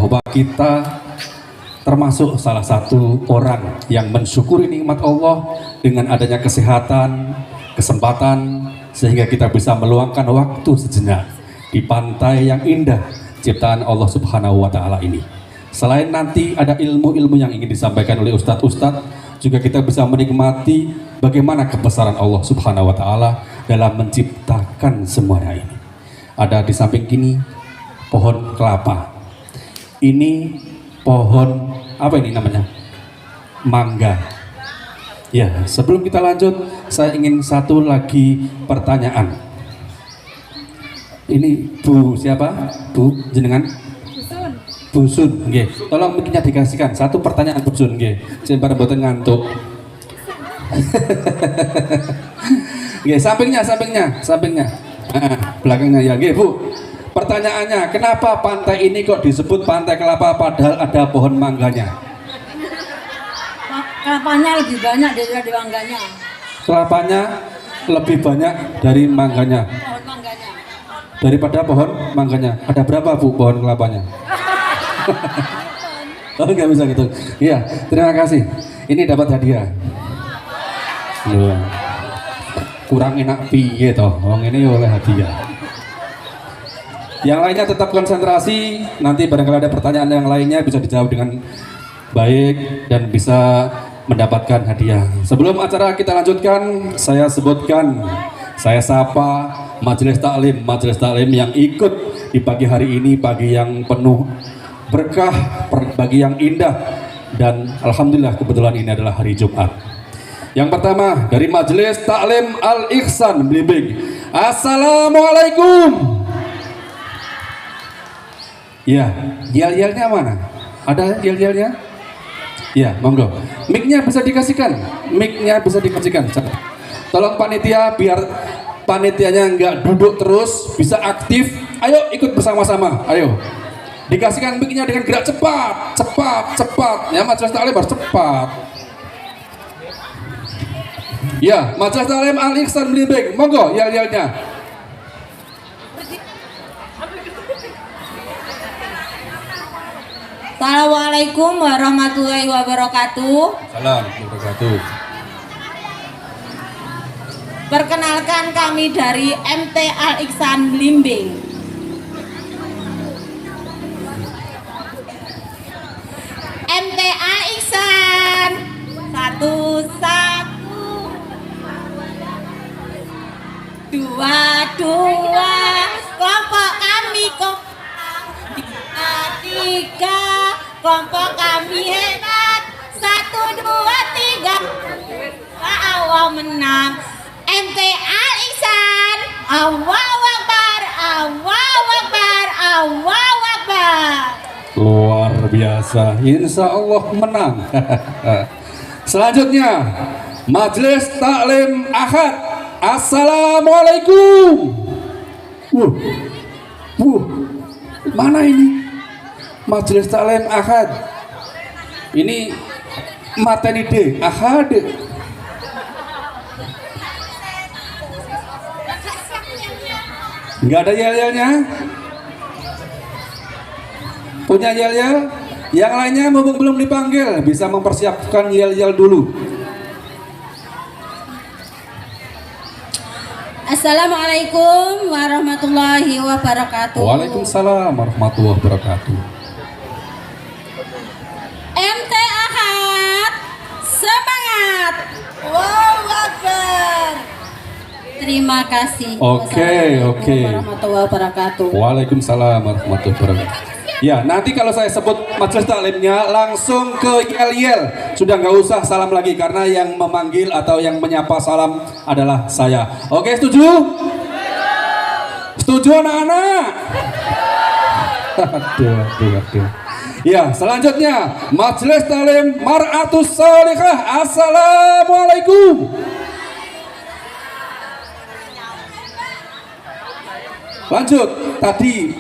bahwa kita termasuk salah satu orang yang mensyukuri nikmat Allah dengan adanya kesehatan, kesempatan, sehingga kita bisa meluangkan waktu sejenak di pantai yang indah ciptaan Allah Subhanahu wa Ta'ala ini. Selain nanti ada ilmu-ilmu yang ingin disampaikan oleh ustadz-ustadz, juga kita bisa menikmati bagaimana kebesaran Allah Subhanahu wa Ta'ala dalam menciptakan semuanya ini. Ada di samping kini pohon kelapa. Ini pohon apa ini namanya? Mangga. Ya, sebelum kita lanjut, saya ingin satu lagi pertanyaan. Ini Bu siapa? Bu jenengan? Busun, nggih. Tolong miknya dikasihkan. Satu pertanyaan Busun, nggih. Sing bareng mboten ngantuk. Nggih, sampingnya. Belakangnya ya, nggih, Bu. Pertanyaannya, kenapa pantai ini kok disebut Pantai Kelapa padahal ada pohon mangganya? Kelapanya lebih banyak daripada mangganya. Kelapanya lebih banyak dari mangganya. Pohon mangganya. Daripada pohon mangganya. Ada berapa, Bu, pohon kelapanya? Oh, nggak bisa gitu. Iya, terima kasih. Ini dapat hadiah. Loh, kurang enak piye toh? Wong ini oleh hadiah. Yang lainnya tetap konsentrasi. Nanti barangkali ada pertanyaan yang lainnya bisa dijawab dengan baik dan bisa mendapatkan hadiah. Sebelum acara kita lanjutkan, saya sebutkan, saya sapa majelis taklim yang ikut di pagi hari ini, pagi yang penuh berkah, pagi yang indah, dan alhamdulillah kebetulan ini adalah hari Jumat. Yang pertama dari Majelis Taklim Al Ihsan Blimbing. Assalamualaikum. Ya, yel-yelnya mana? Ada yel-yelnya? Ya, monggo. Mic-nya bisa dikasihkan. Tolong panitia, biar panitianya nggak duduk terus, bisa aktif. Ayo ikut bersama-sama. Ayo. Dikasihkan mic-nya dengan gerak cepat. Ya, Majelis Taklim harus cepat. Ya, Majelis Taklim Al Ihsan Blimbing. Monggo yel-yelnya. Assalamualaikum warahmatullahi wabarakatuh. Assalamualaikum warahmatullahi wabarakatuh. Perkenalkan kami dari MT Al Ihsan Blimbing. MT Al Ihsan 1 1 2 2 kelompok kami tiga kelompok kami hebat 1 2 3 Allah menang. MT Al Ihsan Allahu Akbar Allahu Akbar Allahu Akbar. Luar biasa, insya Allah menang. Selanjutnya Majelis Taklim Ahad. Assalamualaikum. Mana ini Majelis Taklim Ahad? Ini mateni D Ahad. Nggak ada yel-yelnya? Punya yel-yel? Yang lainnya mumpung belum dipanggil, bisa mempersiapkan yel-yel dulu. Assalamualaikum warahmatullahi wabarakatuh. Waalaikumsalam warahmatullahi wabarakatuh. MT Ahad semangat. Allahu Akbar. Terima kasih. Oke. Warahmatullahi wabarakatuh. Waalaikumsalam warahmatullahi wabarakatuh. Ya, nanti kalau saya sebut majelis taklimnya langsung ke yel-yel. Sudah nggak usah salam lagi karena yang memanggil atau yang menyapa salam adalah saya. Oke, setuju? Setuju anak-anak? Aduh. Ya, selanjutnya majelis taklim Mar'atus Shalihah. Assalamualaikum. Lanjut tadi.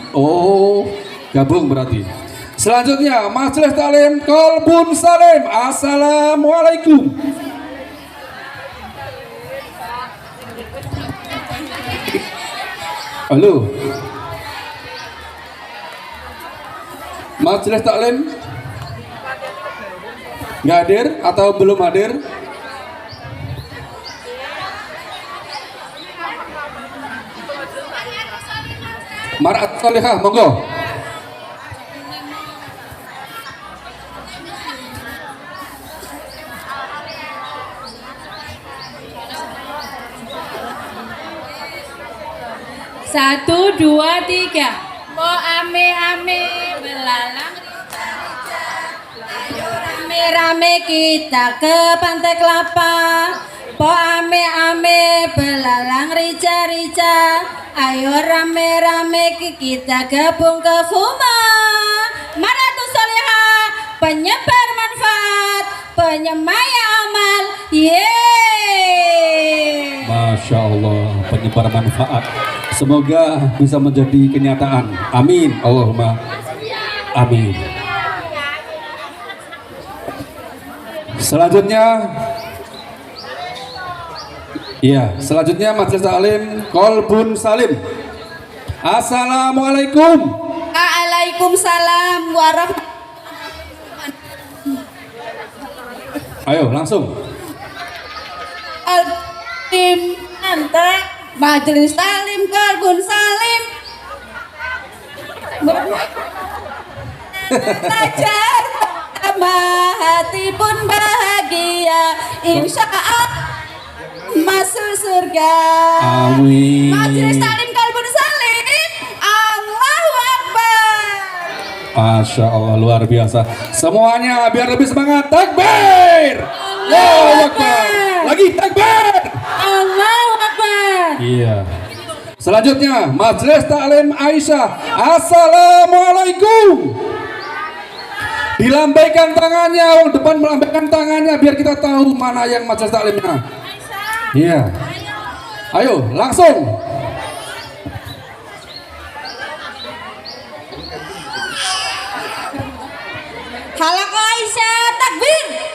Gabung berarti. Selanjutnya Majelis Taklim Kolbun Salim. Assalamualaikum. Halo. Majelis taklim nggak hadir atau belum hadir? Mar'at Salihah, monggo. Satu, dua, tiga. Po ame belalang rica-rica. Ayo rame-rame kita ke Pantai Kelapa. Po ame belalang rica-rica. Ayo rame-rame kita gabung ke FUMA. Mar'atus Salihah, penyebar manfaat, penyemaya amal. Yeay. Masya Allah, penyebar manfaat. Semoga bisa menjadi kenyataan. Amin. Allahumma amin. Selanjutnya Majelis Taklim Kolbun Salim. Assalamualaikum. Waalaikumsalam warahmatullahi. Ayo langsung. Tim Anta Majelis Taklim Kolbun Salim. Belajar sama hati pun bahagia, insya Allah masuk surga. Amin. Majelis Taklim Kolbun Salim, Allahu Akbar. Masya Allah, luar biasa. Semuanya biar lebih semangat. Takbir. Allahu Akbar. Lagi takbir. Allahu Akbar. Iya. Selanjutnya Majelis Taklim Aisyah. Assalamualaikum. Dilambaikan tangannya, orang depan melambaikan tangannya biar kita tahu mana yang Majelis Taklimnya. Iya. Ayo langsung. Halak Aisyah, takbir.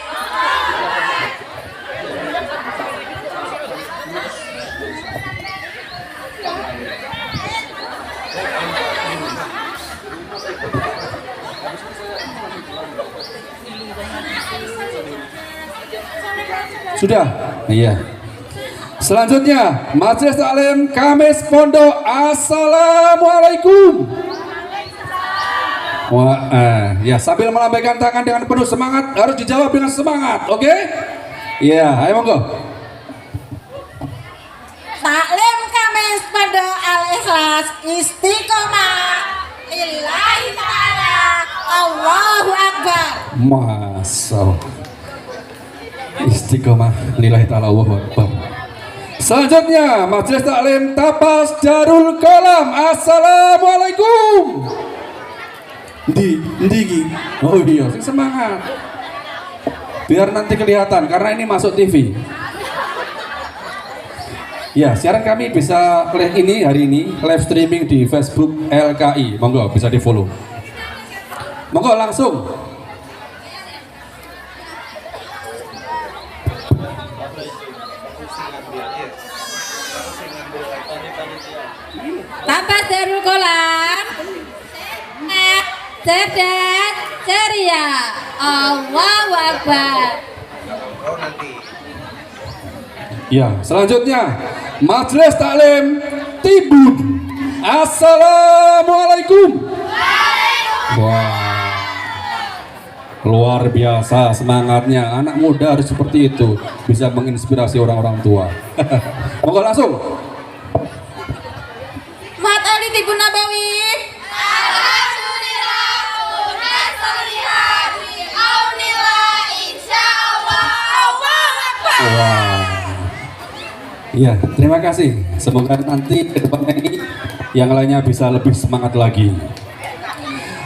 Sudah? Iya. Selanjutnya Majelis Taklim Kamis Pondok. Assalamualaikum. Wah, ya sambil melambaikan tangan dengan penuh semangat, harus dijawab dengan semangat, oke? Iya, ayo monggo. Taklim Kamis Pondok Al-Ikhlas Istiqomah lillahi ta'ala. Allahu Akbar. Masya Istiqomah lillahi ta'ala. Allahu Akbar. Selanjutnya Majelis Taklim Tapas Darul Kolam. Assalamualaikum. Ndi. Oh iya, semangat. Biar nanti kelihatan karena ini masuk TV. Ya, siaran kami bisa ini hari ini live streaming di Facebook LKI. Monggo bisa di-follow. Monggo langsung. Tapas Darul Kolam, cerdas, ceria. Allahu Akbar. Ya, selanjutnya Majelis Taklim Tibun. Assalamualaikum. Wah, luar biasa semangatnya. Anak muda harus seperti itu, bisa menginspirasi orang-orang tua. Monggo langsung. Mat Ali Tibun Nabawi. Alhamdulillah, unas solihat, bi'aunillah, insyaallah. Allahu Akbar. Wah. Iya, terima kasih. Semoga nanti ke depannya ini yang lainnya bisa lebih semangat lagi.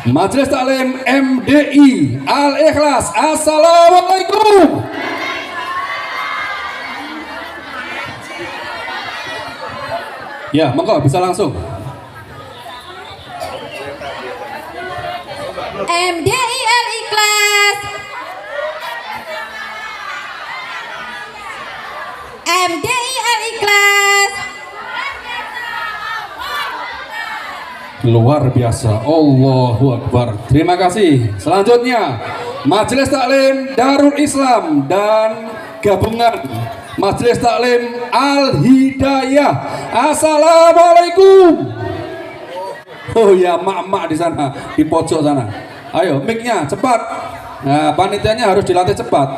Majelis Taklim MDI Al-Ikhlas. Assalamualaikum. Ya, monggo bisa langsung. MDI Al-Ikhlas. MDI Al-Ikhlas. Luar biasa. Allahu Akbar. Terima kasih. Selanjutnya Majelis Taklim Darul Islam dan gabungan Majelis Taklim Al Hidayah. Assalamualaikum. Oh ya, mak-mak di sana, di pojok sana. Ayo, mic-nya cepat. Nah, panitianya harus dilatih cepat.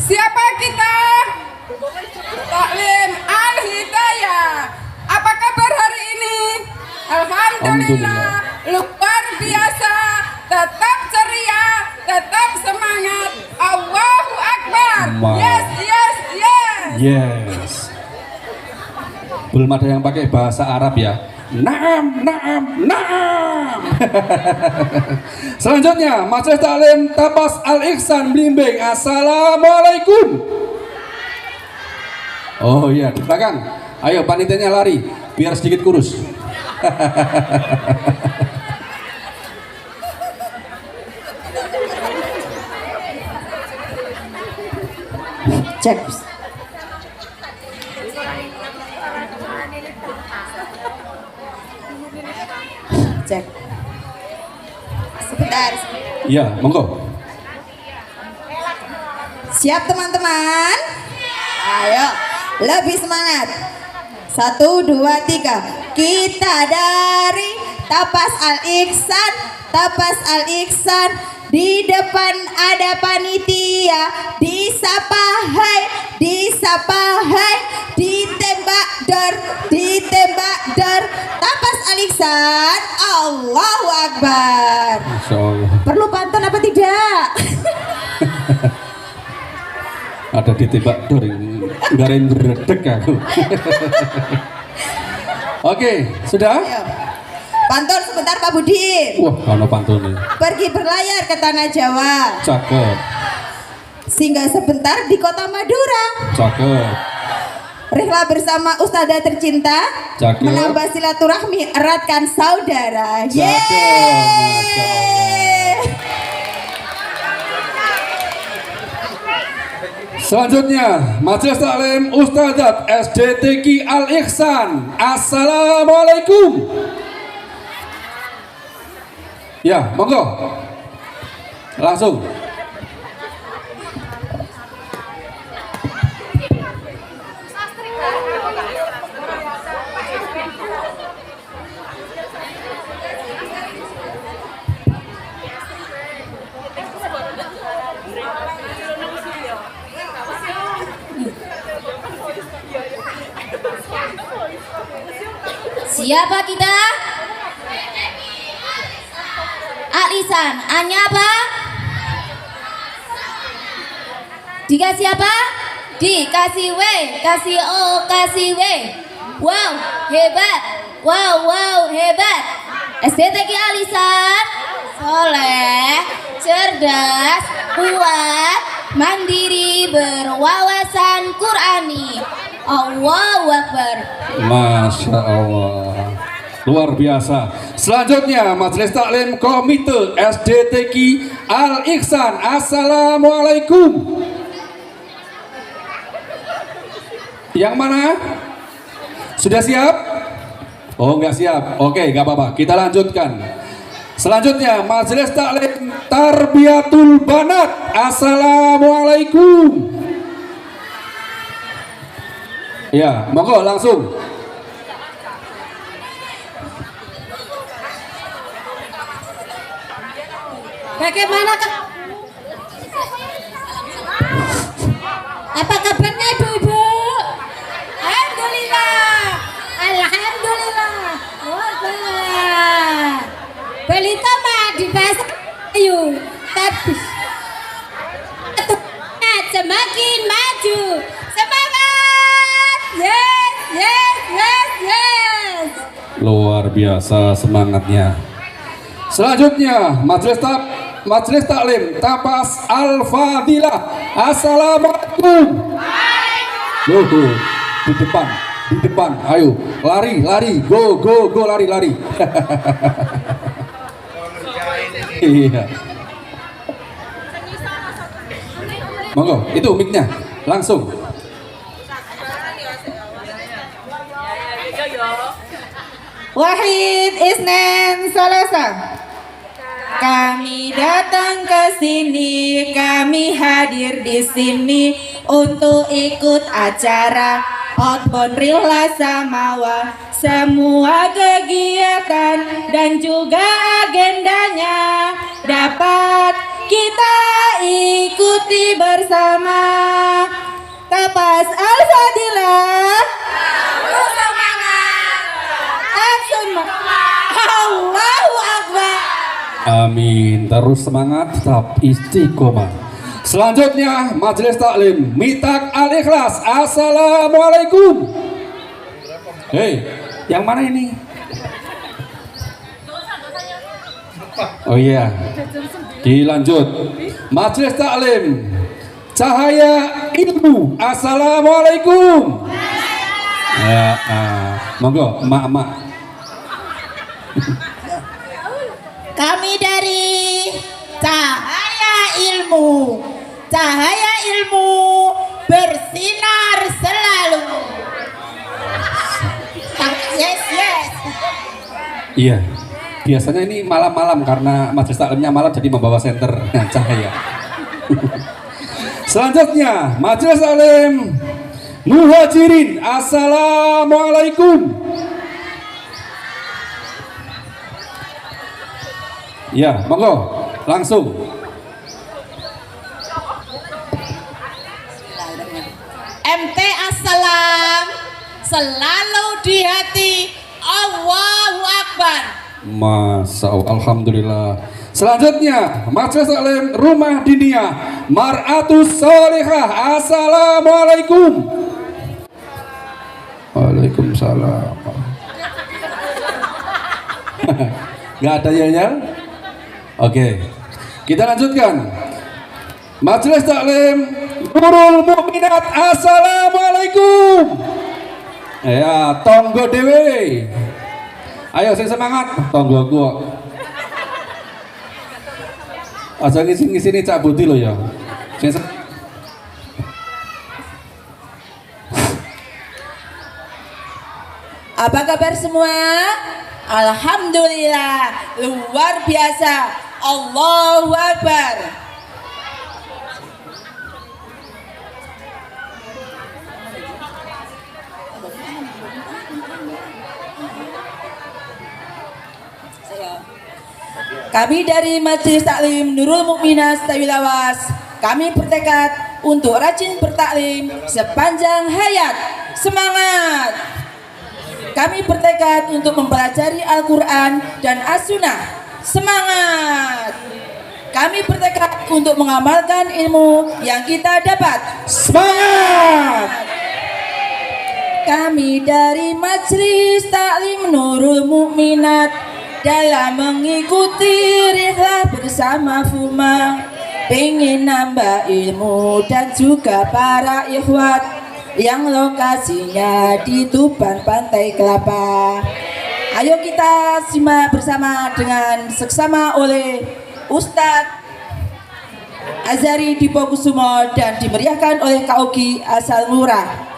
Siapa kita? Taklim Al Hidayah. Apa kabar hari ini? Alhamdulillah, luar biasa. Tetap ceria, tetap semangat. Allahu Akbar. Yes, yes, yes. Yes. Belum ada yang pakai bahasa Arab ya. Naam, naam, naam. Selanjutnya Majelis Taklim Tapas Al Ihsan Blimbing. Assalamualaikum. Oh iya, di belakang. Ayo panitianya lari biar sedikit kurus. Cek. Cek. Sebentar. Iya, monggo. Siap teman-teman? Ayo, lebih semangat. 1, 2, 3. Kita dari Tapas Al Ihsan, Tapas Al Ihsan. Di depan ada panitia. Disapa hai, disapa hai. Ditembak dor, ditembak dor. Tapas Al Ihsan. Allahu Akbar. Masya Allah. Perlu pantun apa tidak? Ada ditembak dor, garing berdek aku. Oke, sudah? Ayo. Pantun sebentar Pak Budi. Wah, kalau pantun nih. Pergi berlayar ke tanah Jawa. Cakep, Singgah sebentar di kota Madura. cakep, Rihlah bersama Ustazah tercinta. Cakep. Menambah silaturahmi, eratkan saudara. Cakep, Masya Yeay. Selanjutnya Majelis Taklim Ustadzat SDTQ Al Ihsan. Assalamualaikum. Ya, monggo. Langsung. Siapa kita? Al Ihsan. A-nya apa? Dikasih apa? Dikasih W, kasih O, kasih W. Wow, hebat. Wow, wow, hebat. SDTQ Al Ihsan. Soleh, cerdas, kuat, mandiri, berwawasan Qur'ani. Allahu Akbar. Masya Allah, luar biasa. Selanjutnya Majelis Taklim Komite SDTQ Al Ihsan. Assalamualaikum. Yang mana? Sudah siap? Oh, nggak siap. Oke, nggak apa-apa. Kita lanjutkan. Selanjutnya Majelis Taklim Tarbiyatul Banat. Assalamualaikum. Ya, monggo langsung. Bagaimana apa kabarnya ibu-ibu? Alhamdulillah, alhamdulillah. Wah, balita mah di pasar ayu, tapi semakin maju. Semangat! Yes, yes, yes, yes. Luar biasa semangatnya. Selanjutnya Majelis Taklim Tapas Al Fadilah. Assalamualaikum. Loh, di depan, ayo lari, go, lari. Iya. Monggo, itu mic-nya langsung. Wahid, Isnin, Selasa. Kami datang ke sini, kami hadir di sini untuk ikut acara Outbound Rila Samawa. Semua kegiatan dan juga agendanya dapat kita ikuti bersama. Tapas Al-Fadilah. Semangat. Allahu Akbar. Amin. Terus semangat, tetap istiqomah. Selanjutnya Majelis Taklim Mitak Al-Ikhlas. Assalamualaikum. Hei, yang mana ini? Oh iya. Dilanjut. Majelis Taklim Cahaya Ilmu. Assalamualaikum. Ya, monggo emak-emak. Kami dari Cahaya Ilmu. Cahaya Ilmu bersinar selalu. Yes, yes. Iya. Biasanya ini malam-malam karena majelis taklimnya malam jadi membawa senter cahaya. Selanjutnya Majelis Taklim Muhajirin. Assalamualaikum. Ya, monggo langsung. MT Assalam selalu di hati. Allahu Akbar. Masya Allah, alhamdulillah. Selanjutnya Majelis Taklim Rumah Diniyah Mar'atus Sholihah. Assalamualaikum. Waalaikumsalam. Gak ada ya? Oke, kita lanjutkan. Majelis Taklim Nurul Mukminat. Assalamualaikum. Ya, tonggo dewe. Ayo sing semangat, tonggo gua. Aja ngisi-ngisini Cak Budi lo ya. Apa kabar semua? Alhamdulillah, luar biasa. Allahu Akbar. Kami dari Majelis Taklim Nurul Mukminat Tawilawas, kami bertekad untuk rajin bertaklim sepanjang hayat. Semangat! Kami bertekad untuk mempelajari Al-Quran dan As-Sunnah. Semangat! Kami bertekad untuk mengamalkan ilmu yang kita dapat. Semangat! Kami dari Majelis Taklim Nurul Mukminat dalam mengikuti rihlah bersama Fuma, pengen nambah ilmu dan juga para ikhwat yang lokasinya di Tuban Pantai Kelapa. Ayo kita simak bersama dengan seksama oleh Ustadz Azhari Dipokusumo dan dimeriahkan oleh Kaugi Asal Murah.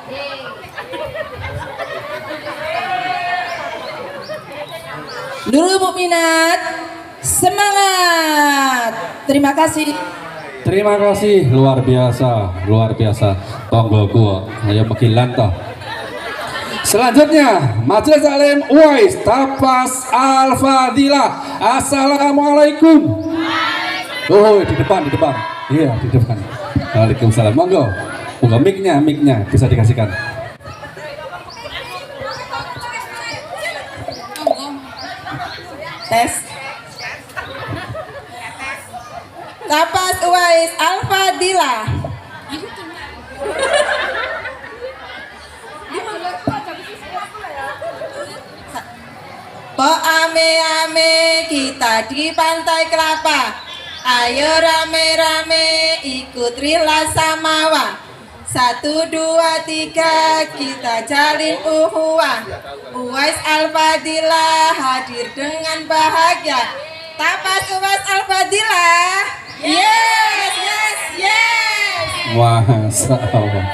Nurul Mukminat, semangat! Terima kasih. Terima kasih, luar biasa, luar biasa. Tonggo gua, ayo mekilan toh. Selanjutnya, Majelis Taklim Uwais Tapas Al-Fadilah. Assalamualaikum. Oh, di depan, di depan. Iya, di depan. Waalaikumsalam. Monggo, monggo mic-nya bisa dikasihkan. Tes. Tapas Uwais Al-Fadilah. Po ame-ame kita di Pantai Kelapa. Ayo rame-rame ikut Rila Samawa. 1, 2, 3 kita jalin uhuwah. Uwais Al-Fadilah hadir dengan bahagia. Tapas Uwais Al-Fadilah. Yes, yes, yes. Masya Allah.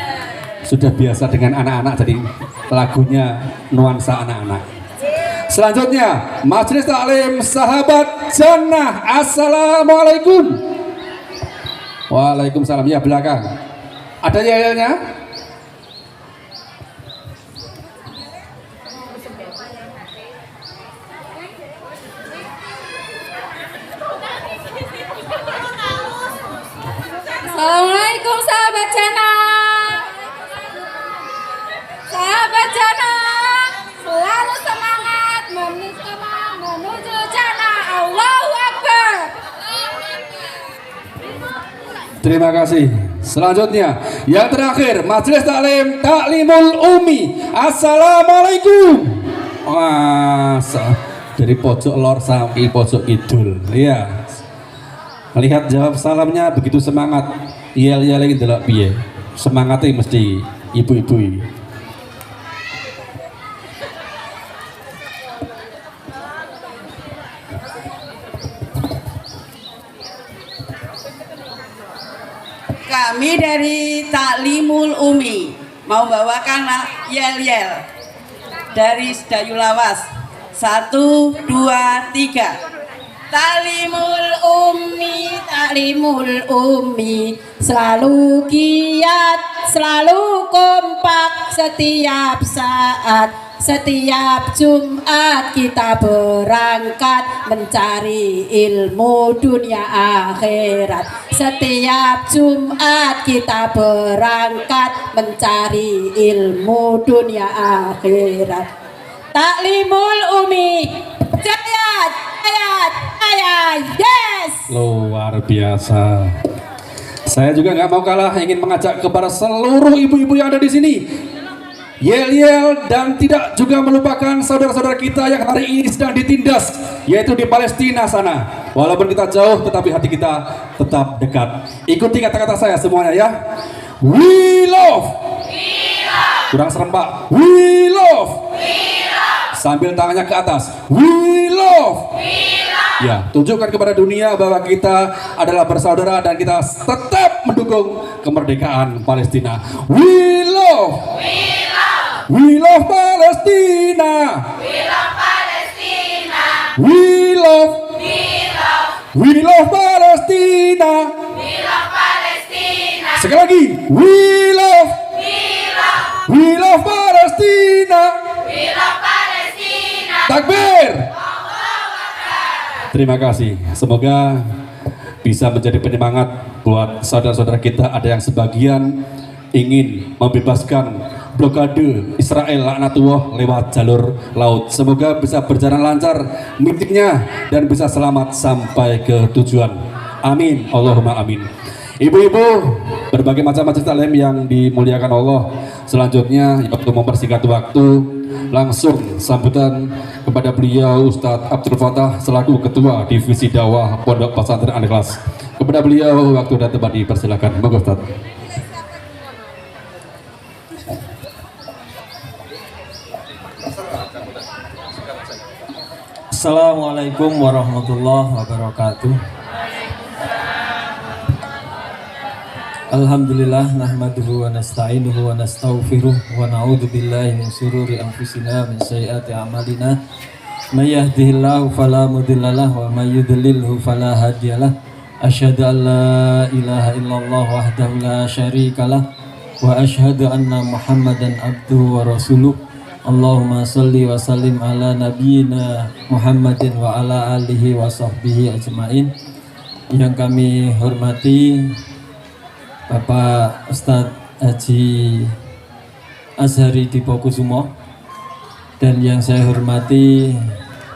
Sudah biasa dengan anak-anak, jadi lagunya nuansa anak-anak. Selanjutnya Majelis Taklim Sahabat Jannah. Assalamualaikum. Waalaikumsalam. Ya, belakang. Ada yel-yelnya? Assalamualaikum sahabat Jannah. Sahabat Jannah, selalu semangat menuju Jannah. Allahu Akbar. Terima kasih. Selanjutnya yang terakhir Majelis Taklim Taklimul Umi. Assalamualaikum. Wah, dari pojok lor sampai pojok kidul. Iya. Lihat jawab salamnya begitu semangat. Iya lagi delok piye. Semangatnya mesti ibu-ibu ini. Kami dari Taklimul Umi mau bawakan yel-yel dari Sedayu Lawas. 1, 2, 3. Taklimul Umi selalu giat, selalu kompak setiap saat. Setiap Jumat kita berangkat mencari ilmu dunia akhirat. Setiap Jumat kita berangkat mencari ilmu dunia akhirat. Taklimul Umi, jaya, jaya, jaya, yes. Luar biasa. Saya juga nggak mau kalah, ingin mengajak kepada seluruh ibu-ibu yang ada di sini. Yel-yel dan tidak juga melupakan saudara-saudara kita yang hari ini sedang ditindas, yaitu di Palestina sana. Walaupun kita jauh, tetapi hati kita tetap dekat. Ikuti kata-kata saya semuanya ya. We love. Kurang serem Pak. We love. Sambil tangannya ke atas. We love. Ya, tunjukkan kepada dunia bahwa kita adalah bersaudara dan kita tetap mendukung kemerdekaan Palestina. We love. We love Palestina. We love Palestina. We love. We love Palestina. We love Palestina. Sekali lagi. We love. We love Palestina. We love Palestina. Takbir. Terima kasih. Semoga bisa menjadi penyemangat buat saudara-saudara kita. Ada yang sebagian ingin membebaskan blokade Israel laknatullah lewat jalur laut. Semoga bisa berjalan lancar meetingnya dan bisa selamat sampai ke tujuan. Amin. Allahumma amin. Ibu-ibu, berbagai macam majelis taklim yang dimuliakan Allah. Selanjutnya, untuk mempersingkat waktu, langsung sambutan kepada beliau Ustadz Abdul Fatah selaku Ketua Divisi Dakwah Pondok Pesantren Al-Ikhlas. Kepada beliau waktu dan tempat dipersilakan. Monggo Ustadz. Assalamualaikum warahmatullahi wabarakatuh. Alhamdulillah nahmaduhu wa nasta'inuhu wa nastaghfiruh wa na'udzu billahi min syururi anfusina min sayyiati a'malina. May yahdihillahu fala mudhillalah wa may yudlilhu fala hadiyalah. Asyhadu an la ilaha illallah wahdahu la syarikalah wa asyhadu anna Muhammadan abduhu wa rasuluh. Allahumma salli wa sallim ala nabiyyina Muhammadin wa ala alihi wa sahbihi ajmain. Yang kami hormati Bapak Ustadz Haji Azhari Dipokusumo, dan yang saya hormati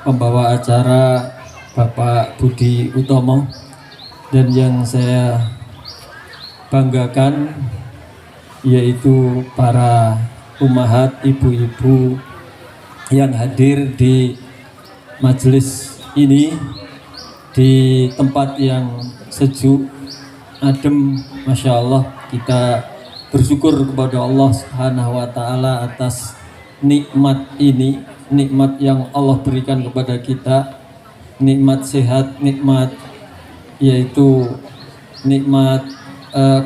pembawa acara Bapak Budi Utomo, dan yang saya banggakan yaitu para ummahat, ibu-ibu yang hadir di majelis ini di tempat yang sejuk, adem. Masya Allah, kita bersyukur kepada Allah Subhanahu wa Ta'ala atas nikmat ini, nikmat yang Allah berikan kepada kita, nikmat sehat, nikmat yaitu nikmat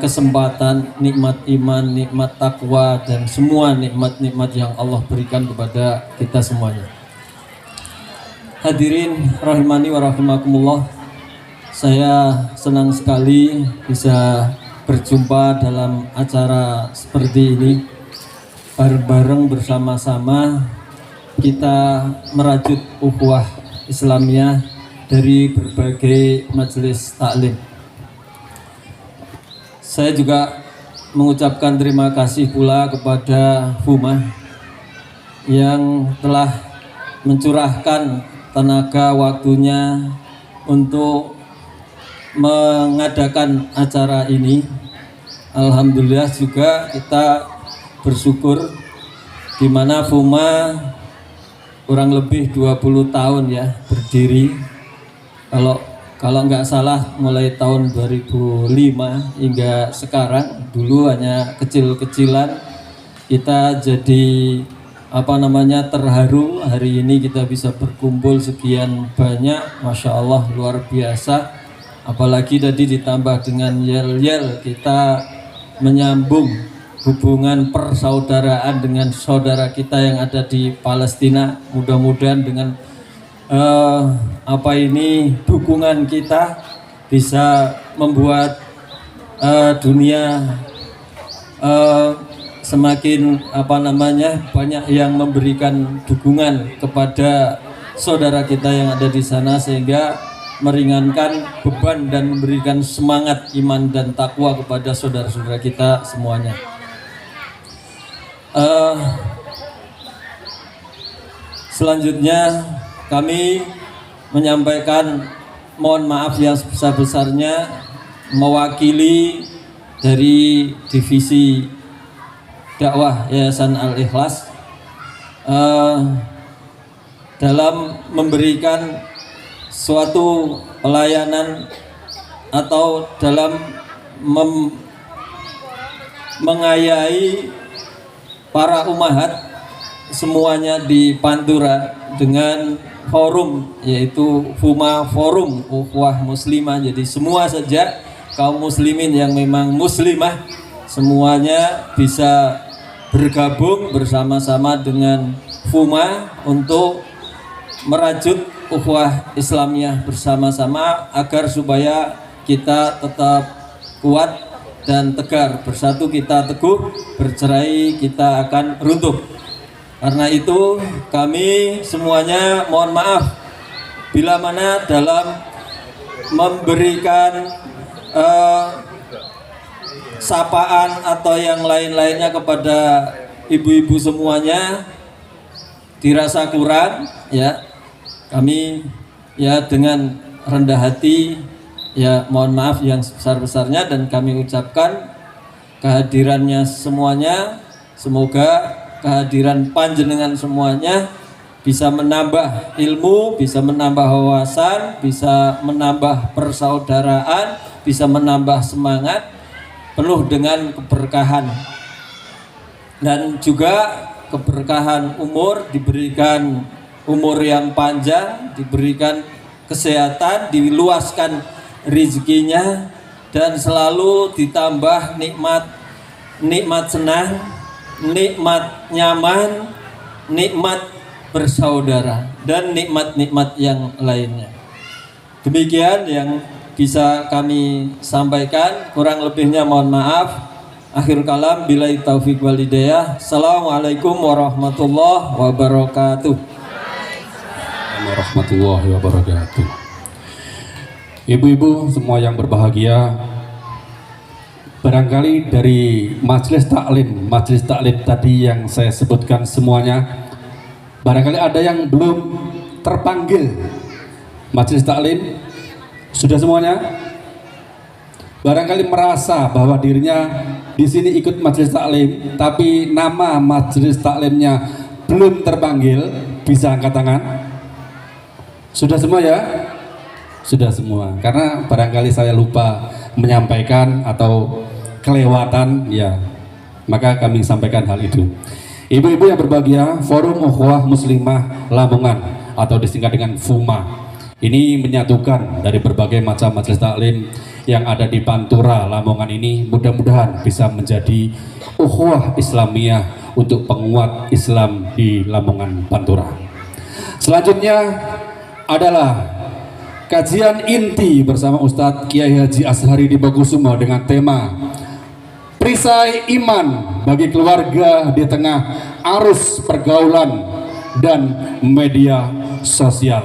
kesempatan, nikmat iman, nikmat takwa, dan semua nikmat-nikmat yang Allah berikan kepada kita semuanya. Hadirin rahimani wa rahimakumullah. Saya senang sekali bisa berjumpa dalam acara seperti ini. Bareng-bareng bersama-sama kita merajut ukhuwah Islamiyah dari berbagai majelis taklim. Saya juga mengucapkan terima kasih pula kepada FUMA yang telah mencurahkan tenaga waktunya untuk mengadakan acara ini. Alhamdulillah juga kita bersyukur di mana FUMA kurang lebih 20 tahun ya berdiri. Kalau nggak salah mulai tahun 2005 hingga sekarang. Dulu hanya kecil-kecilan, kita jadi terharu hari ini kita bisa berkumpul sekian banyak. Masya Allah, luar biasa. Apalagi tadi ditambah dengan yel-yel, kita menyambung hubungan persaudaraan dengan saudara kita yang ada di Palestina. Mudah-mudahan dengan dukungan kita bisa membuat dunia semakin banyak yang memberikan dukungan kepada saudara kita yang ada di sana, sehingga meringankan beban dan memberikan semangat iman dan takwa kepada saudara-saudara kita semuanya. Selanjutnya kami menyampaikan mohon maaf yang sebesar-besarnya mewakili dari divisi dakwah Yayasan Al-Ikhlas dalam memberikan suatu pelayanan atau dalam mengayahi para umahat semuanya di Pantura dengan forum, yaitu FUMA Forum Ukhuwah Muslimah. Jadi semua saja kaum muslimin yang memang muslimah semuanya bisa bergabung bersama-sama dengan FUMA untuk merajut ukhuwah Islamiyah bersama-sama agar supaya kita tetap kuat dan tegar. Bersatu kita teguh, bercerai kita akan runtuh. Karena itu kami semuanya mohon maaf bila mana dalam memberikan sapaan atau yang lain-lainnya kepada ibu-ibu semuanya dirasa kurang ya. Kami ya dengan rendah hati ya mohon maaf yang sebesar-besarnya, dan kami ucapkan kehadirannya semuanya, semoga kehadiran panjenengan semuanya bisa menambah ilmu, bisa menambah wawasan, bisa menambah persaudaraan, bisa menambah semangat, penuh dengan keberkahan dan juga keberkahan umur, diberikan umur yang panjang, diberikan kesehatan, diluaskan rezekinya, dan selalu ditambah nikmat senang, nikmat nyaman, nikmat bersaudara, dan nikmat-nikmat yang lainnya. Demikian yang bisa kami sampaikan, kurang lebihnya mohon maaf. Akhir kalam, billahi taufik wal hidayah. Assalamualaikum warahmatullahi wabarakatuh. Warahmatullahi wabarakatuh. Ibu-ibu semua yang berbahagia, barangkali dari majelis taklim tadi yang saya sebutkan semuanya, barangkali ada yang belum terpanggil majelis taklim. Sudah semuanya? Barangkali merasa bahwa dirinya di sini ikut majelis taklim, tapi nama majelis taklimnya belum terpanggil, bisa angkat tangan. Sudah semua ya? Sudah semua. Karena barangkali saya lupa menyampaikan atau kelewatan ya, maka kami sampaikan hal itu. Ibu-ibu yang berbahagia, Forum Ukhuwah Muslimah Lamongan atau disingkat dengan FUMA ini menyatukan dari berbagai macam majelis taklim yang ada di Pantura Lamongan ini. Mudah-mudahan bisa menjadi ukhuwah Islamiyah untuk penguat Islam di Lamongan Pantura. Selanjutnya adalah kajian inti bersama Ustadz Kiai Haji Ashari Dibagusumo dengan tema perisai iman bagi keluarga di tengah arus pergaulan dan media sosial.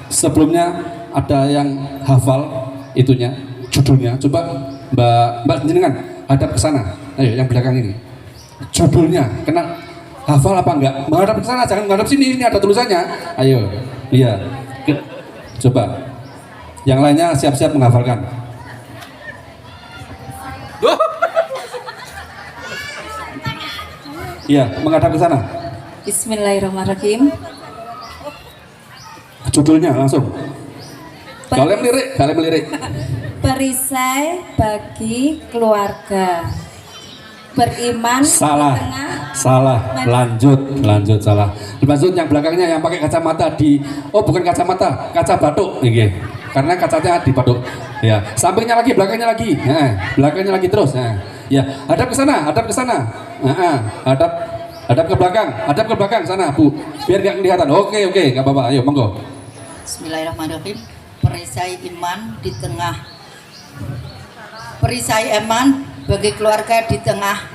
Sebelumnya ada yang hafal itunya, judulnya? Coba Mbak jenengan hadap ke sana. Ayo yang belakang ini. Judulnya kena hafal apa enggak? Menghadap ke sana, jangan menghadap sini. Ini ada tulisannya. Ayo. Iya. Coba. Yang lainnya siap-siap menghafalkan. Iya, menghadap ke sana. Bismillahirrahmanirrahim. Judulnya langsung. Kalian melirik. Perisai bagi keluarga. Beriman Salah. di tengah. Salah. Lanjut salah. Lanjut yang belakangnya yang pakai kacamata bukan kacamata, kaca batuk. Iya. Karena kacanya di batuk. Ya, sampingnya lagi, belakangnya lagi. Nah, belakangnya lagi terus. Nah, ya, hadap ke sana. Hadap ke belakang sana, Bu. Biar nggak kelihatan. Oke, nggak apa-apa. Ayo, monggo. Bismillahirrahmanirrahim. Perisai iman di tengah perisai iman bagi keluarga di tengah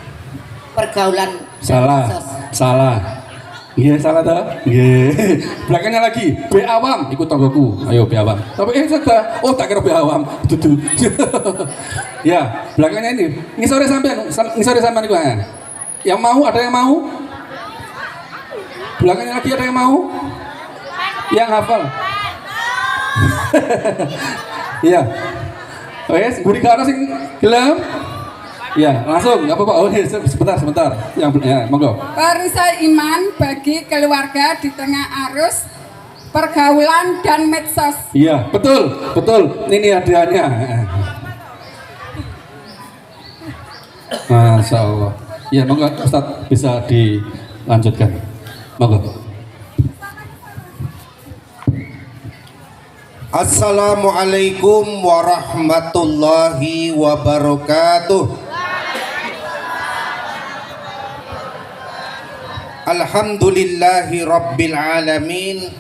pergaulan. Salah. Iya, salah dah. Iya. Belakangnya lagi, B awam ikut tonggoku. Ayo B awam. Tapi sudah. Oh, tak kira B awam. Tutu. Ya, belakangnya ini. Ngisore sampean iku. Yang mau, ada yang mau? Belakangnya lagi ada yang mau? Yang hafal. Iya. Wes, guri ke arah sing gelem. Iya, langsung, nggak apa-apa. Oh, sebentar. Yang ya, monggo. Perisai iman bagi keluarga di tengah arus pergaulan dan medsos. Iya, betul. Ini hadiahnya. Masya Allah. Ya, monggo Ustadz bisa dilanjutkan. Monggo. Assalamualaikum warahmatullahi wabarakatuh. Alhamdulillahi rabbil alamin.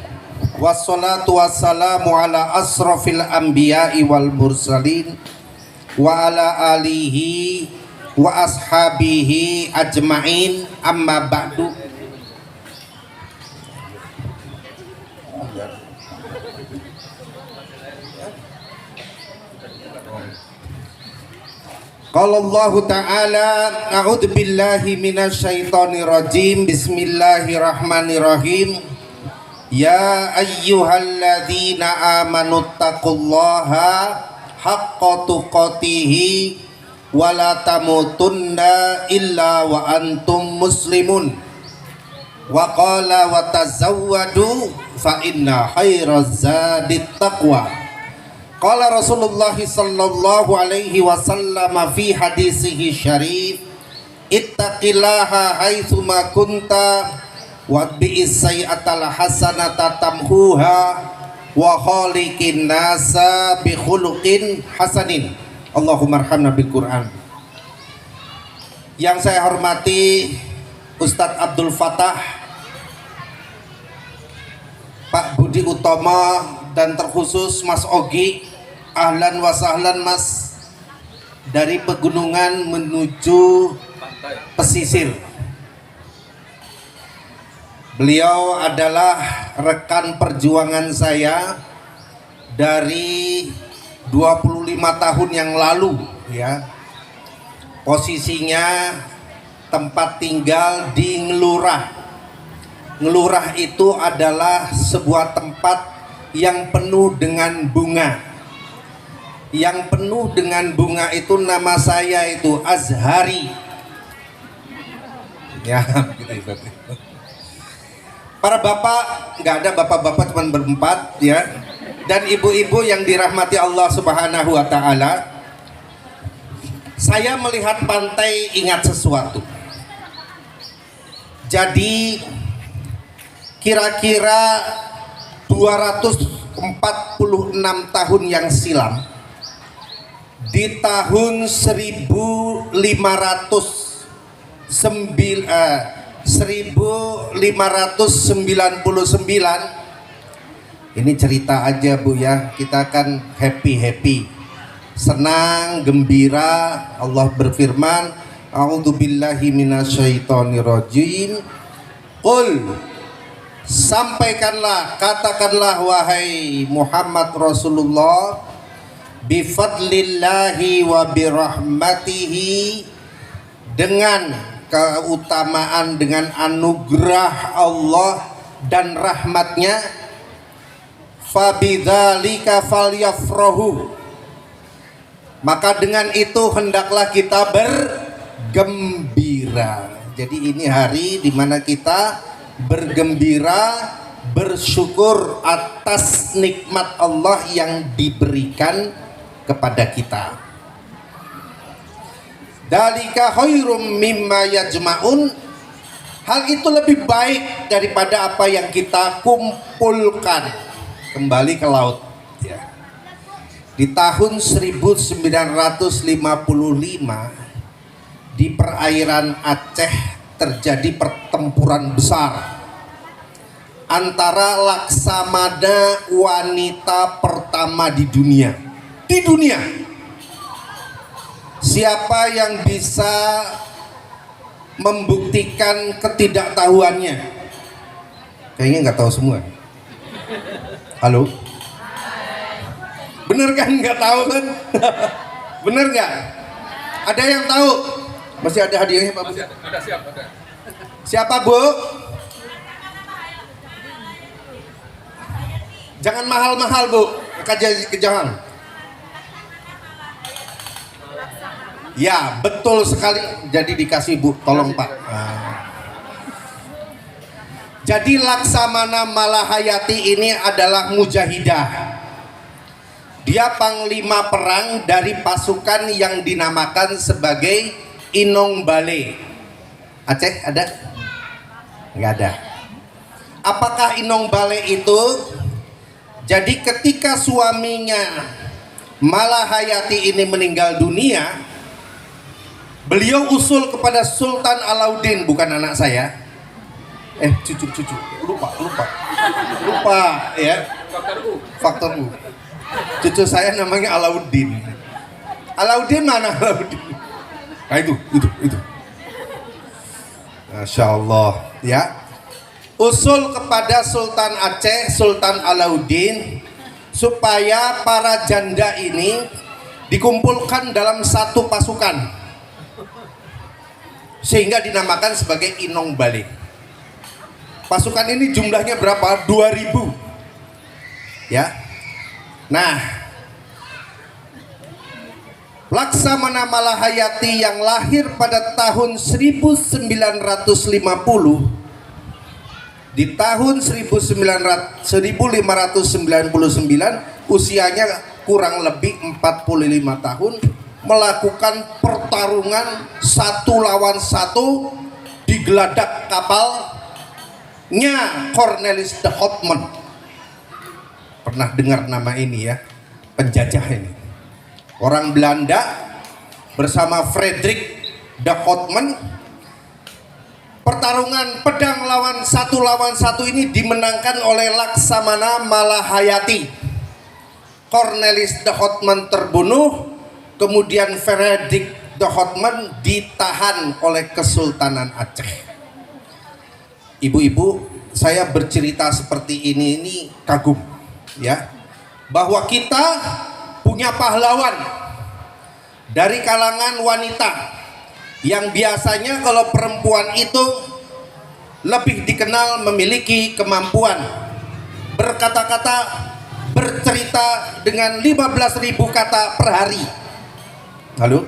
Wassalatu wassalamu ala asrafil anbiya'i wal mursalin wa ala alihi wa ashabihi ajma'in, amma ba'du. Qala Allah Ta'ala, a'udzu billahi minasyaitonir rajim. Bismillahirrahmanirrahim. Ya ayyuhalladzina amanu taqullaha haqqa tuqatih wa la tamutunna illa wa antum muslimun. Wa qala wa tazawwadu fa inna khairaz zadit taqwa. Qala Rasulullah sallallahu alaihi wasallam fi hadisihi syarif, ittaqillaha haitsu ma kunta wa bi'is sayyi'atal hasanata tamhuha wa khaliqin nasa bi khuluqin hasanin. Allahumma arhamna bil Qur'an. Yang saya hormati Ustadz Abdul Fattah, Pak Budi Utomo, dan terkhusus Mas Ogi. Ahlan wa sahlan Mas, dari pegunungan menuju pesisir. Beliau adalah rekan perjuangan saya dari 25 tahun yang lalu, ya. Posisinya tempat tinggal di Ngelurah. Ngelurah itu adalah sebuah tempat yang penuh dengan bunga. Yang penuh dengan bunga itu nama saya itu Azhari. Ya, gitu. Para bapak, nggak ada bapak-bapak, cuma berempat, ya. Dan ibu-ibu yang dirahmati Allah Subhanahu wa Ta'ala. Saya melihat pantai ingat sesuatu. Jadi kira-kira 246 tahun yang silam, di tahun 1599, Ini cerita aja Bu ya, kita kan happy, senang, gembira. Allah berfirman, a'udzubillahi minasyaitonirrajim. Qul, sampaikanlah, katakanlah wahai Muhammad Rasulullah, bifadlillahi wa birahmatihi, dengan keutamaan, dengan anugerah Allah dan rahmatnya, fabidzalika falyafrahu, maka dengan itu hendaklah kita bergembira. Jadi ini hari di mana kita bergembira, bersyukur atas nikmat Allah yang diberikan kepada kita. Dalika khairum mimma yajma'un, hal itu lebih baik daripada apa yang kita kumpulkan. Kembali ke laut ya. Di tahun 1955 di perairan Aceh terjadi pertempuran besar antara laksamana wanita pertama di dunia. Siapa yang bisa membuktikan ketidaktahuannya? Kayaknya nggak tahu semua. Halo? Bener kan, nggak tahu kan? Bener nggak? Ada yang tahu? Masih ada hadiahnya Pak Bu? Ada siapa? Ada. Siapa Bu? Jangan mahal-mahal Bu, jangan. Ya betul sekali, jadi dikasih Bu, tolong Pak. Jadi Laksamana Malahayati ini adalah mujahidah. Dia panglima perang dari pasukan yang dinamakan sebagai Inong Bale. Aceh ada? Nggak ada. Apakah Inong Bale itu? Jadi ketika suaminya Malahayati ini meninggal dunia, beliau usul kepada Sultan Alauddin, bukan anak saya. Cucu lupa ya, faktor U. Cucu saya namanya Alauddin mana Alauddin? Nah itu Masya Allah ya. Usul kepada Sultan Aceh, Sultan Alauddin, supaya para janda ini dikumpulkan dalam satu pasukan sehingga dinamakan sebagai Inong Bale. Pasukan ini jumlahnya berapa? 2000 ya. Nah, Laksamana Malahayati yang lahir pada tahun 1950, di tahun 1599 usianya kurang lebih 45 tahun, melakukan pertarungan 1 lawan 1 di geladak kapalnya Cornelis de Houtman. Pernah dengar nama ini ya, penjajah ini, orang Belanda bersama Frederik de Houtman. Pertarungan pedang lawan 1 ini dimenangkan oleh Laksamana Malahayati. Cornelis de Houtman terbunuh, kemudian Frederik de Houtman ditahan oleh Kesultanan Aceh. Ibu-ibu, saya bercerita seperti ini kagum ya, bahwa kita punya pahlawan dari kalangan wanita yang biasanya kalau perempuan itu lebih dikenal memiliki kemampuan berkata-kata, bercerita dengan 15.000 kata per hari. Halo?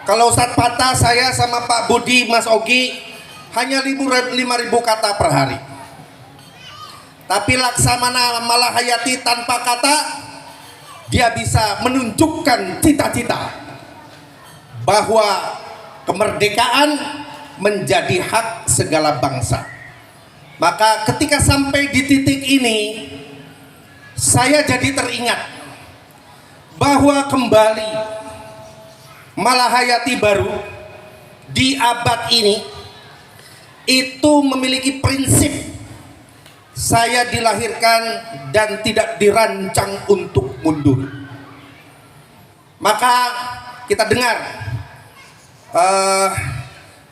Kalau Ustadz Patah, saya sama Pak Budi, Mas Ogi hanya 5.000 kata per hari. Tapi Laksamana Malahayati tanpa kata, dia bisa menunjukkan cita-cita bahwa kemerdekaan menjadi hak segala bangsa. Maka ketika sampai di titik ini, saya jadi teringat bahwa kembali Malahayati baru di abad ini itu memiliki prinsip saya dilahirkan dan tidak dirancang untuk mundur. Maka kita dengar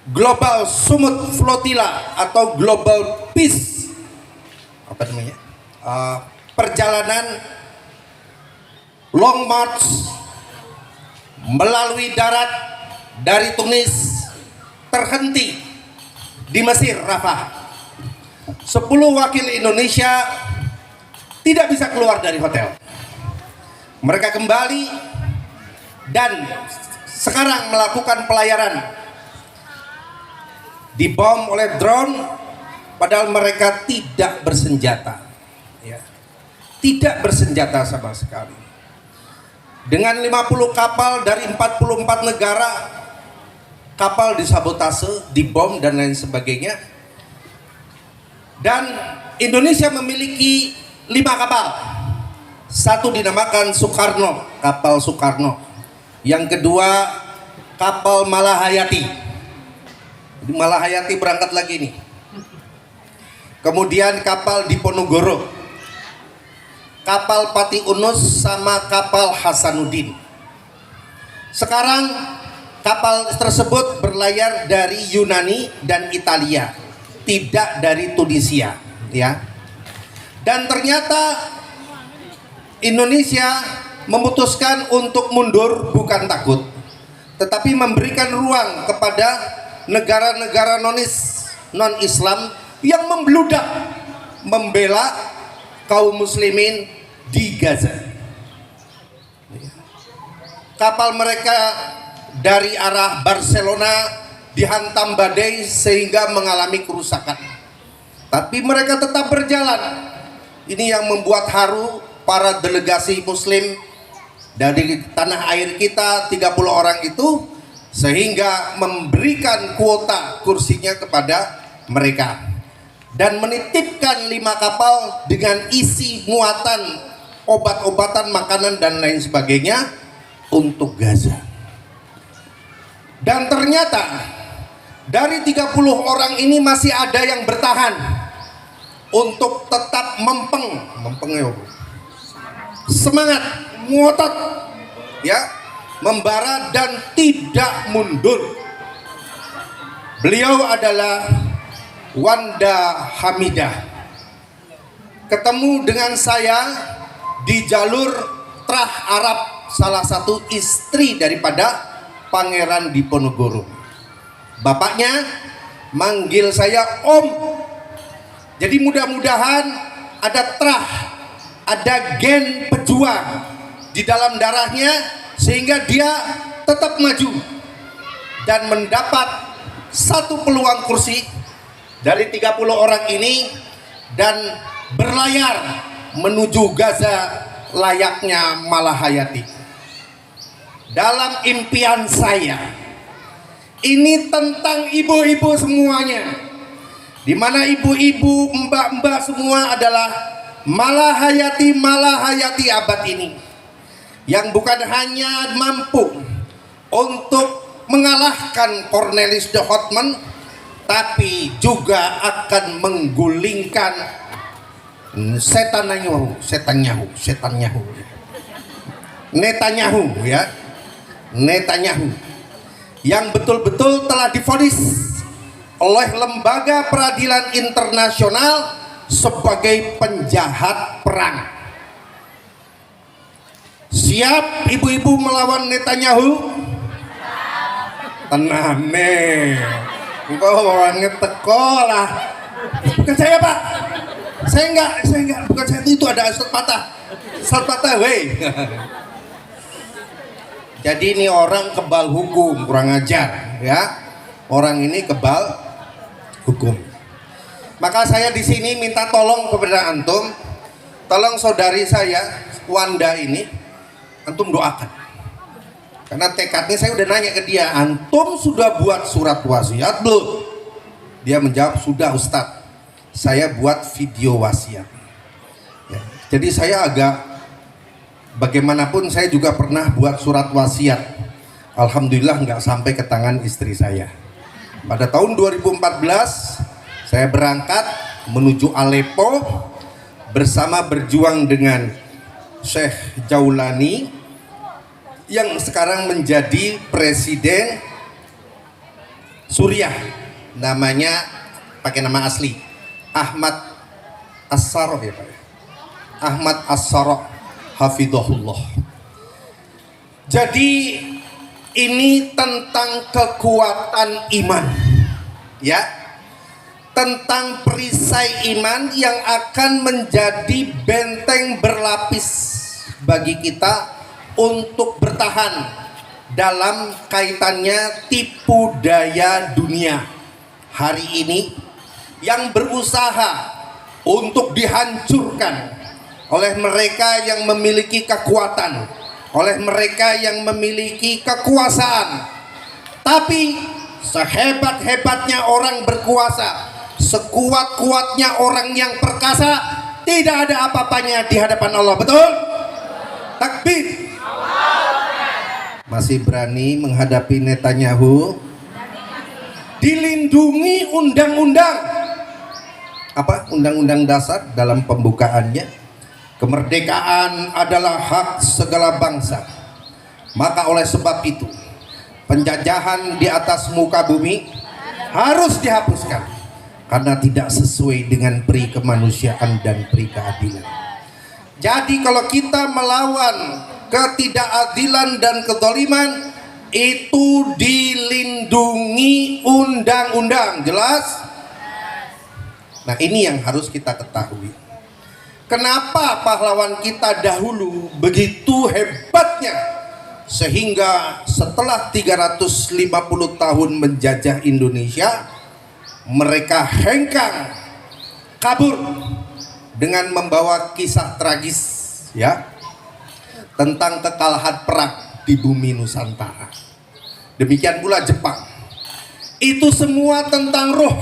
Global Sumut Flotilla atau Global Peace, apa namanya, perjalanan long march melalui darat dari Tunis terhenti di Mesir, Rafah. 10 wakil Indonesia tidak bisa keluar dari hotel. Mereka kembali dan sekarang melakukan pelayaran, dibom oleh drone, padahal mereka tidak bersenjata, ya. Tidak bersenjata sama sekali. Dengan 50 kapal dari 44 negara, kapal disabotase, dibom dan lain sebagainya. Dan Indonesia memiliki 5 kapal. Satu dinamakan Soekarno, kapal Soekarno. Yang kedua kapal Malahayati. Malahayati berangkat lagi nih. Kemudian kapal Diponegoro, kapal Pati Unus sama kapal Hasanuddin. Sekarang kapal tersebut berlayar dari Yunani dan Italia, tidak dari Tunisia, ya. Dan ternyata Indonesia memutuskan untuk mundur bukan takut, tetapi memberikan ruang kepada negara-negara non-Islam yang membludak membela kaum muslimin di Gaza. Kapal mereka dari arah Barcelona dihantam badai sehingga mengalami kerusakan. Tapi mereka tetap berjalan. Ini yang membuat haru para delegasi muslim dari tanah air kita, 30 orang itu, sehingga memberikan kuota kursinya kepada mereka dan menitipkan 5 kapal dengan isi muatan obat-obatan, makanan dan lain sebagainya untuk Gaza. Dan ternyata dari 30 orang ini masih ada yang bertahan untuk tetap semangat, ngotot, ya, membara dan tidak mundur. Beliau adalah Wanda Hamidah. Ketemu dengan saya di jalur Trah Arab, salah satu istri daripada Pangeran Diponegoro. Bapaknya manggil saya Om. Jadi mudah-mudahan ada trah, ada gen pejuang di dalam darahnya sehingga dia tetap maju dan mendapat satu peluang kursi dari 30 orang ini dan berlayar menuju Gaza layaknya Malahayati. Dalam impian saya, ini tentang ibu-ibu semuanya, di mana ibu-ibu, mbak-mbak semua adalah Malahayati abad ini, yang bukan hanya mampu untuk mengalahkan Cornelis de Houtman, tapi juga akan menggulingkan Netanyahu yang betul-betul telah divonis oleh lembaga peradilan internasional sebagai penjahat perang. Siap ibu-ibu melawan Netanyahu? Tenang nih, engkau orangnya teko lah. Bukan saya, Pak. Saya enggak, bukan saya, itu ada Ustaz patah, weh. Jadi ini orang kebal hukum, kurang ajar, ya. Orang ini kebal hukum. Maka saya di sini minta tolong kepada antum, tolong saudari saya Wanda ini, antum doakan. Karena tekadnya saya udah nanya ke dia, antum sudah buat surat wasiat belum? Dia menjawab, sudah Ustadz, saya buat video wasiat. Ya, jadi saya bagaimanapun saya juga pernah buat surat wasiat. Alhamdulillah nggak sampai ke tangan istri saya. Pada tahun 2014 saya berangkat menuju Aleppo bersama berjuang dengan Syekh Jaulani yang sekarang menjadi presiden Suriah. Namanya pakai nama asli Ahmad As-Sarraj ya Pak. Ahmad As-Sarraj hafizahullah. Jadi ini tentang kekuatan iman, ya, tentang perisai iman yang akan menjadi benteng berlapis bagi kita untuk bertahan dalam kaitannya tipu daya dunia hari ini yang berusaha untuk dihancurkan oleh mereka yang memiliki kekuatan, oleh mereka yang memiliki kekuasaan. Tapi sehebat-hebatnya orang berkuasa, sekuat-kuatnya orang yang perkasa, tidak ada apa-apanya di hadapan Allah. Betul? Takbir. Masih berani menghadapi Netanyahu? Dilindungi undang-undang. Apa? Undang-undang dasar dalam pembukaannya. Kemerdekaan adalah hak segala bangsa. Maka oleh sebab itu, penjajahan di atas muka bumi harus dihapuskan karena tidak sesuai dengan peri kemanusiaan dan peri keadilan. Jadi kalau kita melawan ketidakadilan dan kezaliman, itu dilindungi undang-undang. Jelas? Nah, ini yang harus kita ketahui. Kenapa pahlawan kita dahulu begitu hebatnya sehingga setelah 350 tahun menjajah Indonesia, mereka hengkang kabur dengan membawa kisah tragis, ya, tentang kekalahan perang di bumi Nusantara. Demikian pula Jepang. Itu semua tentang roh,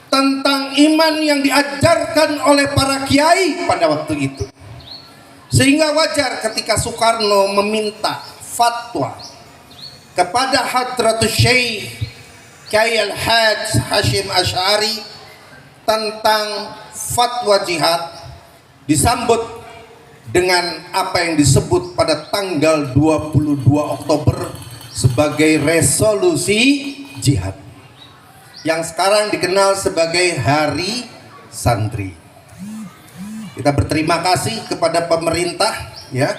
tentang iman yang diajarkan oleh para kiai pada waktu itu. Sehingga wajar ketika Soekarno meminta fatwa kepada Hadratus Syekh Kiai Al-Hajj Hashim Asy'ari tentang fatwa jihad, disambut dengan apa yang disebut pada tanggal 22 Oktober sebagai resolusi jihad, yang sekarang dikenal sebagai Hari Santri. Kita berterima kasih kepada pemerintah, ya,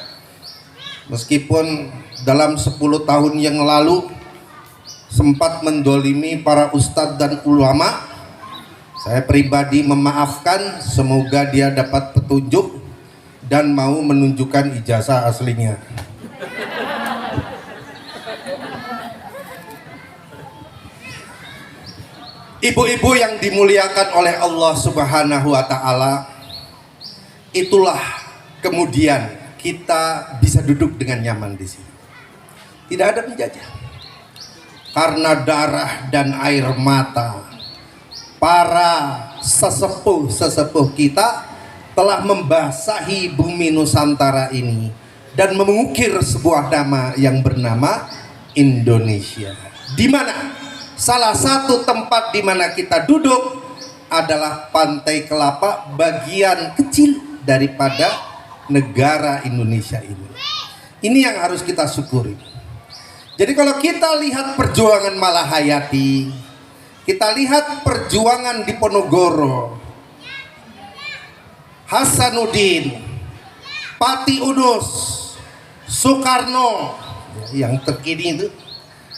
meskipun dalam 10 tahun yang lalu sempat mendolimi para ustadz dan ulama. Saya pribadi memaafkan, semoga dia dapat petunjuk dan mau menunjukkan ijazah aslinya. Ibu-ibu yang dimuliakan oleh Allah Subhanahu wa Ta'ala, itulah kemudian kita bisa duduk dengan nyaman di sini. Tidak ada penjajah. Karena darah dan air mata para sesepuh-sesepuh kita telah membasahi bumi Nusantara ini dan mengukir sebuah nama yang bernama Indonesia. Di mana salah satu tempat di mana kita duduk adalah Pantai Kelapa, bagian kecil daripada negara Indonesia ini. Ini yang harus kita syukuri. Jadi kalau kita lihat perjuangan Malahayati, kita lihat perjuangan Diponegoro, Hasanuddin, Pati Unus, Soekarno, yang terkini itu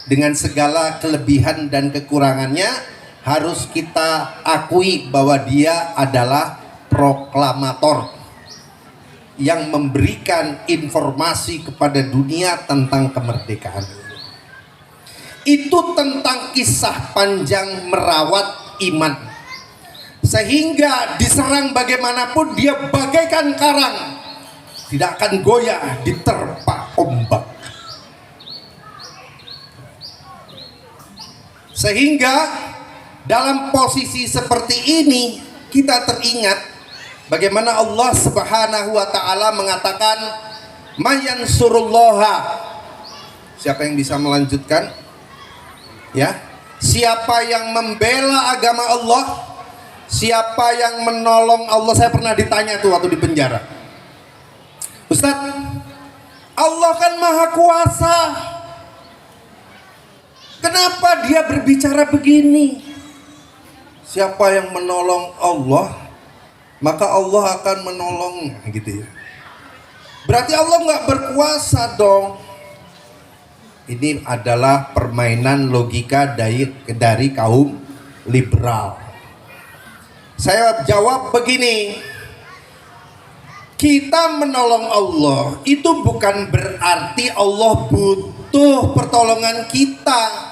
dengan segala kelebihan dan kekurangannya, harus kita akui bahwa dia adalah proklamator yang memberikan informasi kepada dunia tentang kemerdekaan. Itu tentang kisah panjang merawat iman, sehingga diserang bagaimanapun dia bagaikan karang, tidak akan goyah diterpa ombak. Sehingga dalam posisi seperti ini kita teringat bagaimana Allah Subhanahu wa Ta'ala mengatakan mayansurullaha. Siapa yang bisa melanjutkan? Ya, siapa yang membela agama Allah, Siapa yang menolong Allah? Saya pernah ditanya tuh waktu di penjara, Ustadz, Allah kan maha kuasa, kenapa dia berbicara begini? Siapa yang menolong Allah, maka Allah akan menolongnya, gitu ya. Berarti Allah nggak berkuasa dong. Ini adalah permainan logika dari kaum liberal. Saya jawab begini, kita menolong Allah itu bukan berarti Allah butuh pertolongan kita.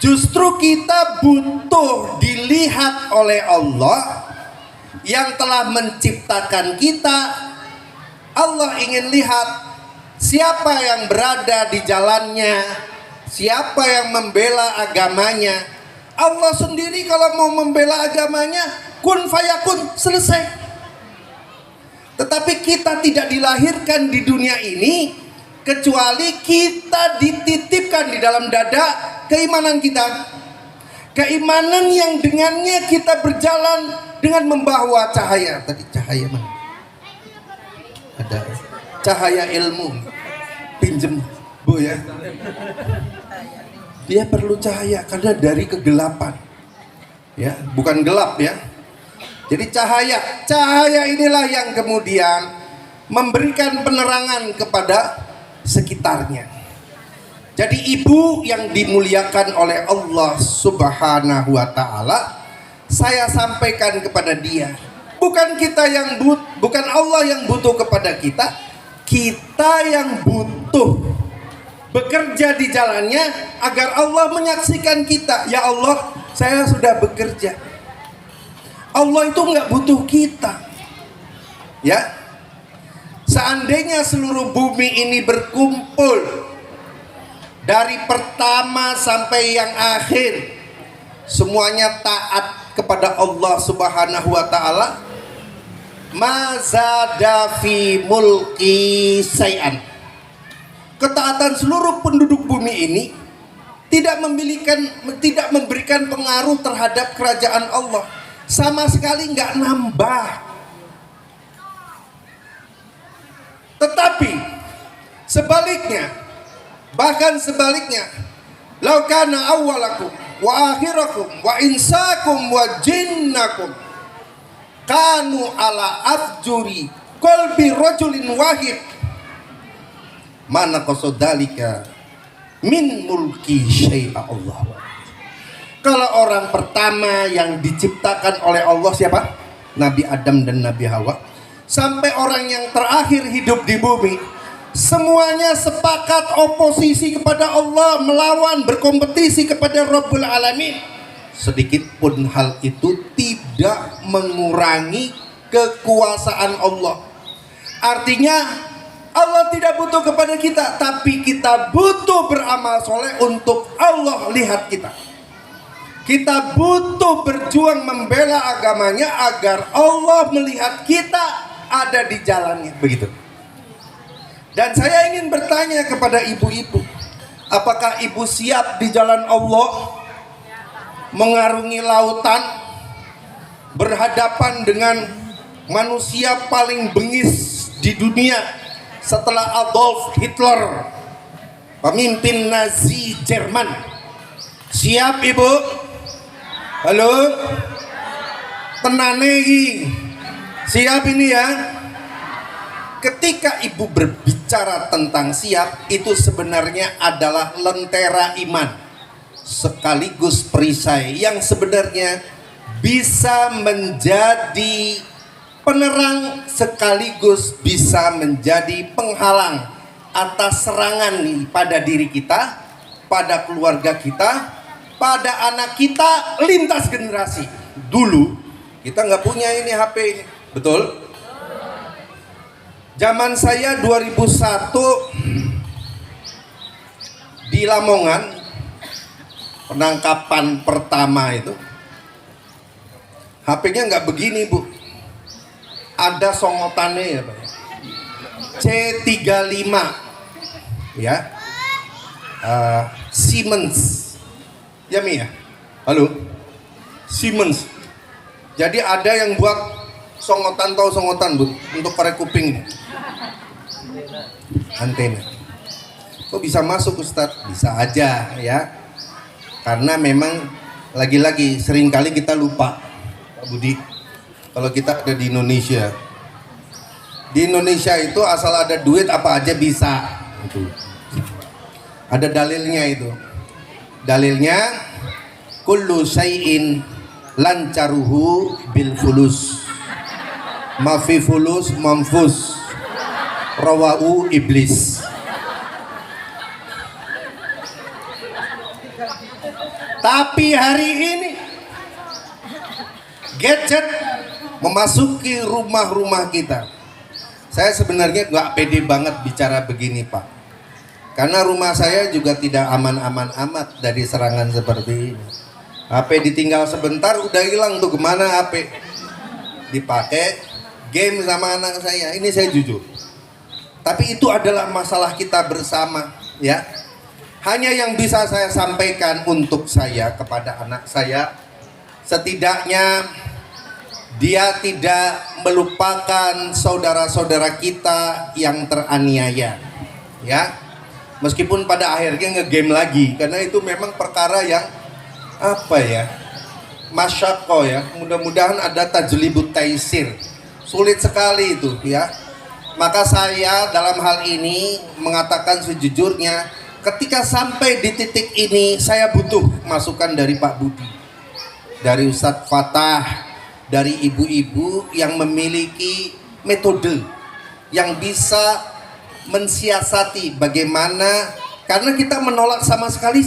Justru kita butuh dilihat oleh Allah yang telah menciptakan kita. Allah ingin lihat siapa yang berada di jalannya, siapa yang membela agamanya. Allah sendiri kalau mau membela agamanya, kun fayakun, selesai. Tetapi kita tidak dilahirkan di dunia ini kecuali kita dititipkan di dalam dada keimanan kita. Keimanan yang dengannya kita berjalan dengan membawa cahaya. Tadi cahaya mana? Ada cahaya ilmu. Pinjem Bu ya. Dia perlu cahaya karena dari kegelapan. Ya, bukan gelap ya. Jadi cahaya inilah yang kemudian memberikan penerangan kepada sekitarnya. Jadi ibu yang dimuliakan oleh Allah Subhanahu wa taala, saya sampaikan kepada dia, bukan bukan Allah yang butuh kepada kita, kita yang butuh bekerja di jalannya agar Allah menyaksikan kita. Ya Allah, saya sudah bekerja. Allah itu nggak butuh kita. Ya, seandainya seluruh bumi ini berkumpul dari pertama sampai yang akhir, semuanya taat kepada Allah Subhanahu wa taala, mazada fi mulki say'an. Ketaatan seluruh penduduk bumi ini tidak memberikan pengaruh terhadap kerajaan Allah, sama sekali nggak nambah. Tetapi sebaliknya, bahkan sebaliknya, lau kana awwalakum wa akhirakum wa insakum wa jinnakum kanu ala afjuri qalbi rajulin wahid mana qasodalika min mulki syai'a Allah. Kalau orang pertama yang diciptakan oleh Allah siapa? Nabi Adam dan Nabi Hawa, sampai orang yang terakhir hidup di bumi, semuanya sepakat oposisi kepada Allah, melawan, berkompetisi kepada Rabbul Alamin. Sedikit pun hal itu tidak mengurangi kekuasaan Allah. Artinya Allah tidak butuh kepada kita, tapi kita butuh beramal soleh untuk Allah lihat kita. Kita butuh berjuang membela agamanya agar Allah melihat kita ada di jalannya. Begitu. Dan saya ingin bertanya kepada ibu-ibu, apakah ibu siap di jalan Allah, mengarungi lautan, berhadapan dengan manusia paling bengis di dunia setelah Adolf Hitler, pemimpin Nazi Jerman? Siap ibu? Halo? Tenane iki. Siap ini ya? Ketika ibu berbicara tentang siap, itu sebenarnya adalah lentera iman sekaligus perisai yang sebenarnya bisa menjadi penerang sekaligus bisa menjadi penghalang atas serangan pada diri kita, pada keluarga kita, pada anak kita, lintas generasi. Dulu kita nggak punya ini HP ini, betul? Zaman saya 2001 di Lamongan, penangkapan pertama itu, HP-nya nggak begini bu, ada songotannya ya Pak, C35 ya, Siemens ya Mi ya, halo, Siemens Jadi ada yang buat songotan, tahu songotan Bu, untuk korek kuping. Antena. Kok bisa masuk Ustadz? Bisa aja ya. Karena memang lagi-lagi seringkali kita lupa Pak Budi. Kalau kita ada di Indonesia. Di Indonesia itu asal ada duit apa aja bisa. Gitu. Ada dalilnya itu. Dalilnya kullu syai'in lancaruhu bil fulus. Mafi fulus mamfus. Rawahu iblis. Tapi hari ini gadget memasuki rumah-rumah kita. Saya sebenarnya nggak pede banget bicara begini Pak, karena rumah saya juga tidak aman-aman amat dari serangan seperti ini. HP ditinggal sebentar udah hilang tuh, kemana HP? Dipakai game sama anak saya. Ini saya jujur. Tapi itu adalah masalah kita bersama ya. Hanya yang bisa saya sampaikan untuk saya kepada anak saya, setidaknya dia tidak melupakan saudara-saudara kita yang teraniaya ya. Meskipun pada akhirnya ngegame lagi, karena itu memang perkara yang apa ya, masyaqah ya. Mudah-mudahan ada tajlibut taisir. Sulit sekali itu ya. Maka saya dalam hal ini mengatakan sejujurnya, ketika sampai di titik ini saya butuh masukan dari Pak Budi, dari Ustadz Fatah, dari ibu-ibu yang memiliki metode yang bisa mensiasati bagaimana, karena kita menolak sama sekali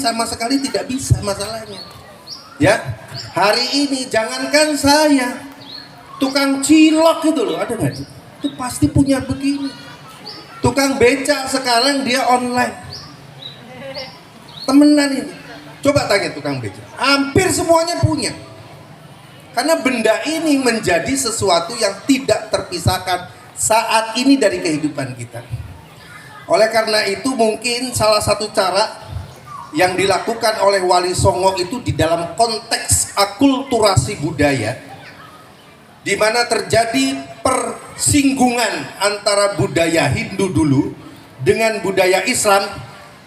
tidak bisa masalahnya ya. Hari ini jangankan saya, tukang cilok itu loh, ada nggak? Itu pasti punya begini. Tukang becak sekarang dia online. Temenan ini. Coba tanya tukang becak. Hampir semuanya punya. Karena benda ini menjadi sesuatu yang tidak terpisahkan saat ini dari kehidupan kita. Oleh karena itu mungkin salah satu cara yang dilakukan oleh Wali Songo itu di dalam konteks akulturasi budaya, di mana terjadi persinggungan antara budaya Hindu dulu dengan budaya Islam,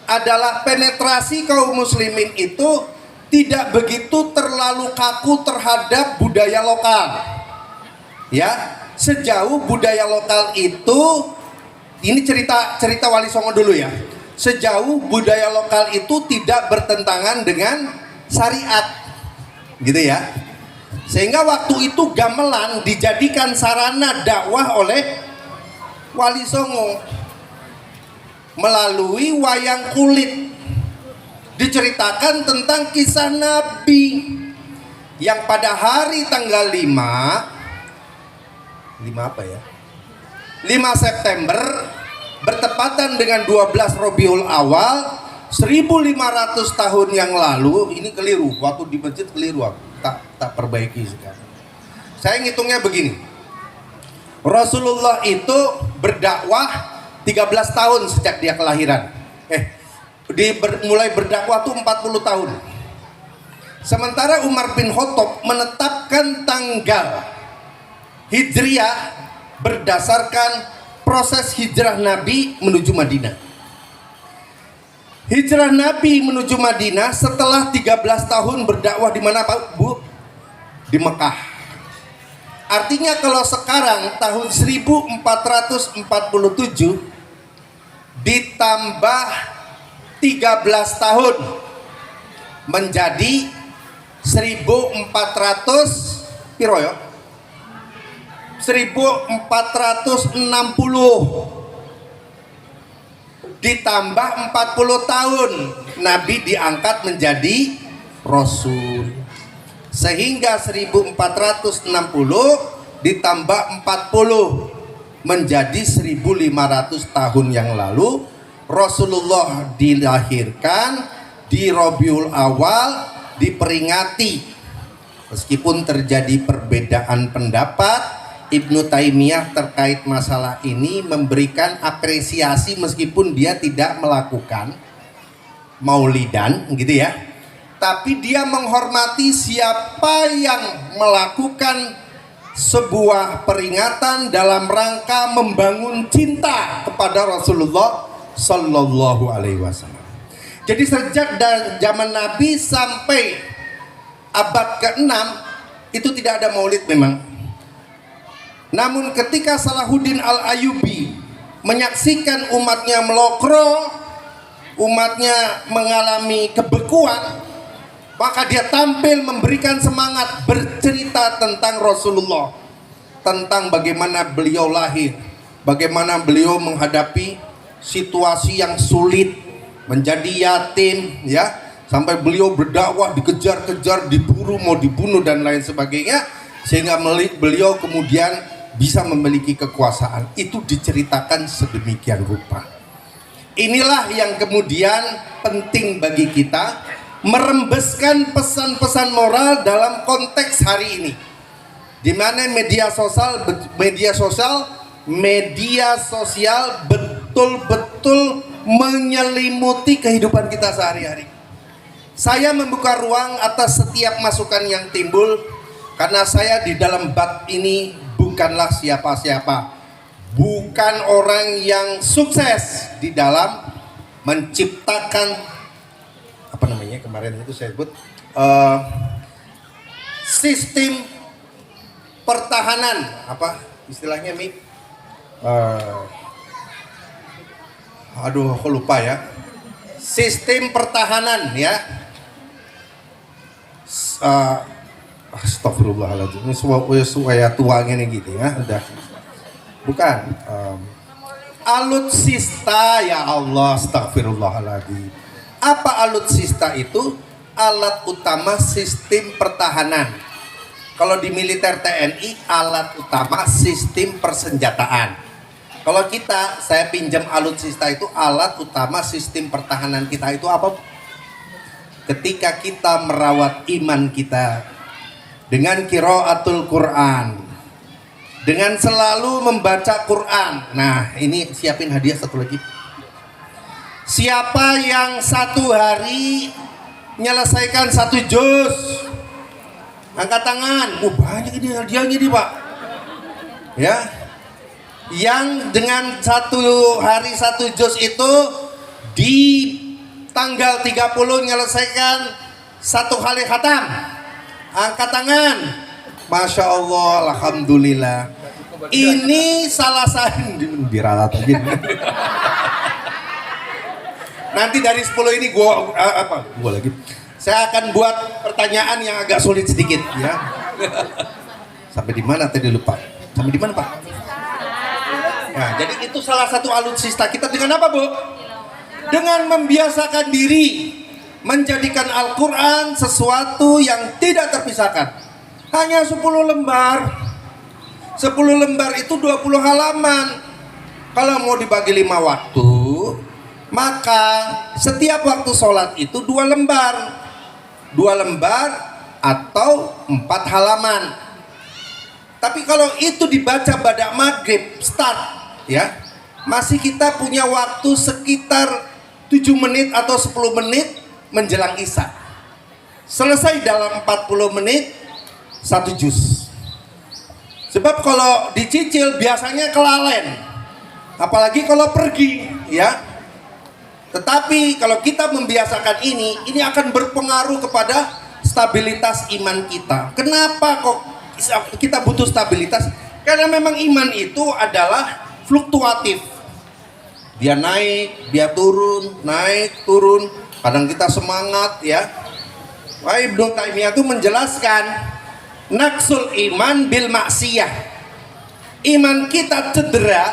adalah penetrasi kaum muslimin itu tidak begitu terlalu kaku terhadap budaya lokal ya. Sejauh budaya lokal itu, ini cerita Wali Songo dulu ya, sejauh budaya lokal itu tidak bertentangan dengan syariat gitu ya. Sehingga waktu itu gamelan dijadikan sarana dakwah oleh Wali Songo melalui wayang kulit. Diceritakan tentang kisah Nabi yang pada hari tanggal 5 apa ya? 5 September bertepatan dengan 12 Rabiul Awal 1500 tahun yang lalu. Ini keliru, waktu di masjid keliru, tak perbaiki sekarang. Saya ngitungnya begini. Rasulullah itu berdakwah 13 tahun sejak dia kelahiran. Mulai berdakwah tuh 40 tahun. Sementara Umar bin Khattab menetapkan tanggal Hijriah berdasarkan proses hijrah Nabi menuju Madinah. Hijrah Nabi menuju Madinah setelah 13 tahun berdakwah di mana Pak Bu? Di Mekah. Artinya kalau sekarang tahun 1447 ditambah 13 tahun menjadi 1400 piro ya? 1460 ditambah 40 tahun Nabi diangkat menjadi Rasul, sehingga 1460 ditambah 40 menjadi 1500 tahun yang lalu Rasulullah dilahirkan di Rabiul Awal, diperingati. Meskipun terjadi perbedaan pendapat, Ibnu Taimiyah terkait masalah ini memberikan apresiasi meskipun dia tidak melakukan maulidan gitu ya. tapi dia menghormati siapa yang melakukan sebuah peringatan dalam rangka membangun cinta kepada Rasulullah Sallallahu Alaihi Wasallam. Jadi sejak dari zaman Nabi sampai abad ke-6 itu tidak ada maulid memang. Namun ketika Salahuddin Al-Ayyubi menyaksikan umatnya melokro, umatnya mengalami kebekuan, maka dia tampil memberikan semangat, bercerita tentang Rasulullah, tentang bagaimana beliau lahir, bagaimana beliau menghadapi situasi yang sulit, menjadi yatim, ya, sampai beliau berdakwah, dikejar-kejar, diburu, mau dibunuh dan lain sebagainya, sehingga beliau kemudian bisa memiliki kekuasaan. Itu diceritakan sedemikian rupa. Inilah yang kemudian penting bagi kita, merembeskan pesan-pesan moral dalam konteks hari ini, di mana media sosial betul-betul menyelimuti kehidupan kita sehari-hari. Saya membuka ruang atas setiap masukan yang timbul, karena saya di dalam bab ini bukanlah siapa-siapa, bukan orang yang sukses di dalam menciptakan apa namanya kemarin itu saya sebut sistem pertahanan, apa istilahnya Mi? Aduh aku lupa ya, sistem pertahanan ya. Astagfirullahaladzim, ini supaya tuangnya nih gitu ya, udah bukan alutsista, ya Allah, astagfirullahaladzim. Apa alutsista itu? Alat utama sistem pertahanan. Kalau di militer TNI, alat utama sistem persenjataan. Kalau kita, saya pinjam alutsista itu, alat utama sistem pertahanan kita itu apa? Ketika kita merawat iman kita dengan qiraatul Quran, dengan selalu membaca Quran. Nah, ini siapin hadiah satu lagi. Siapa yang satu hari menyelesaikan 1 juz, angkat tangan. Banyak ini hadiahnya nih Pak. Ya, yang dengan 1 hari 1 juz itu di tanggal 30 menyelesaikan 1 kali khatam, angkat tangan. Masya Allah, alhamdulillah. Ini salah satu diralat aja. Nanti dari 10 ini gua lagi. Saya akan buat pertanyaan yang agak sulit sedikit ya. Sampai di mana tadi lupa? Sampai di mana Pak? Nah, jadi itu salah satu alutsista kita dengan apa Bu? Dengan membiasakan diri menjadikan Al-Quran sesuatu yang tidak terpisahkan. Hanya 10 lembar. 10 lembar itu 20 halaman. Kalau mau dibagi 5 waktu, maka setiap waktu sholat itu 2 lembar. 2 lembar atau 4 halaman. Tapi kalau itu dibaca pada maghrib start ya, masih kita punya waktu sekitar 7 menit atau 10 menit menjelang isya. Selesai dalam 40 menit 1 juz. Sebab kalau dicicil biasanya kelalen, apalagi kalau pergi ya. Tetapi kalau kita membiasakan ini akan berpengaruh kepada stabilitas iman kita. Kenapa kok kita butuh stabilitas? Karena memang iman itu adalah fluktuatif. Dia naik, dia turun, naik, turun. Kadang kita semangat ya. Wah, Ibnu Taimiyah itu menjelaskan naksul iman bil maksiyah. Iman kita cedera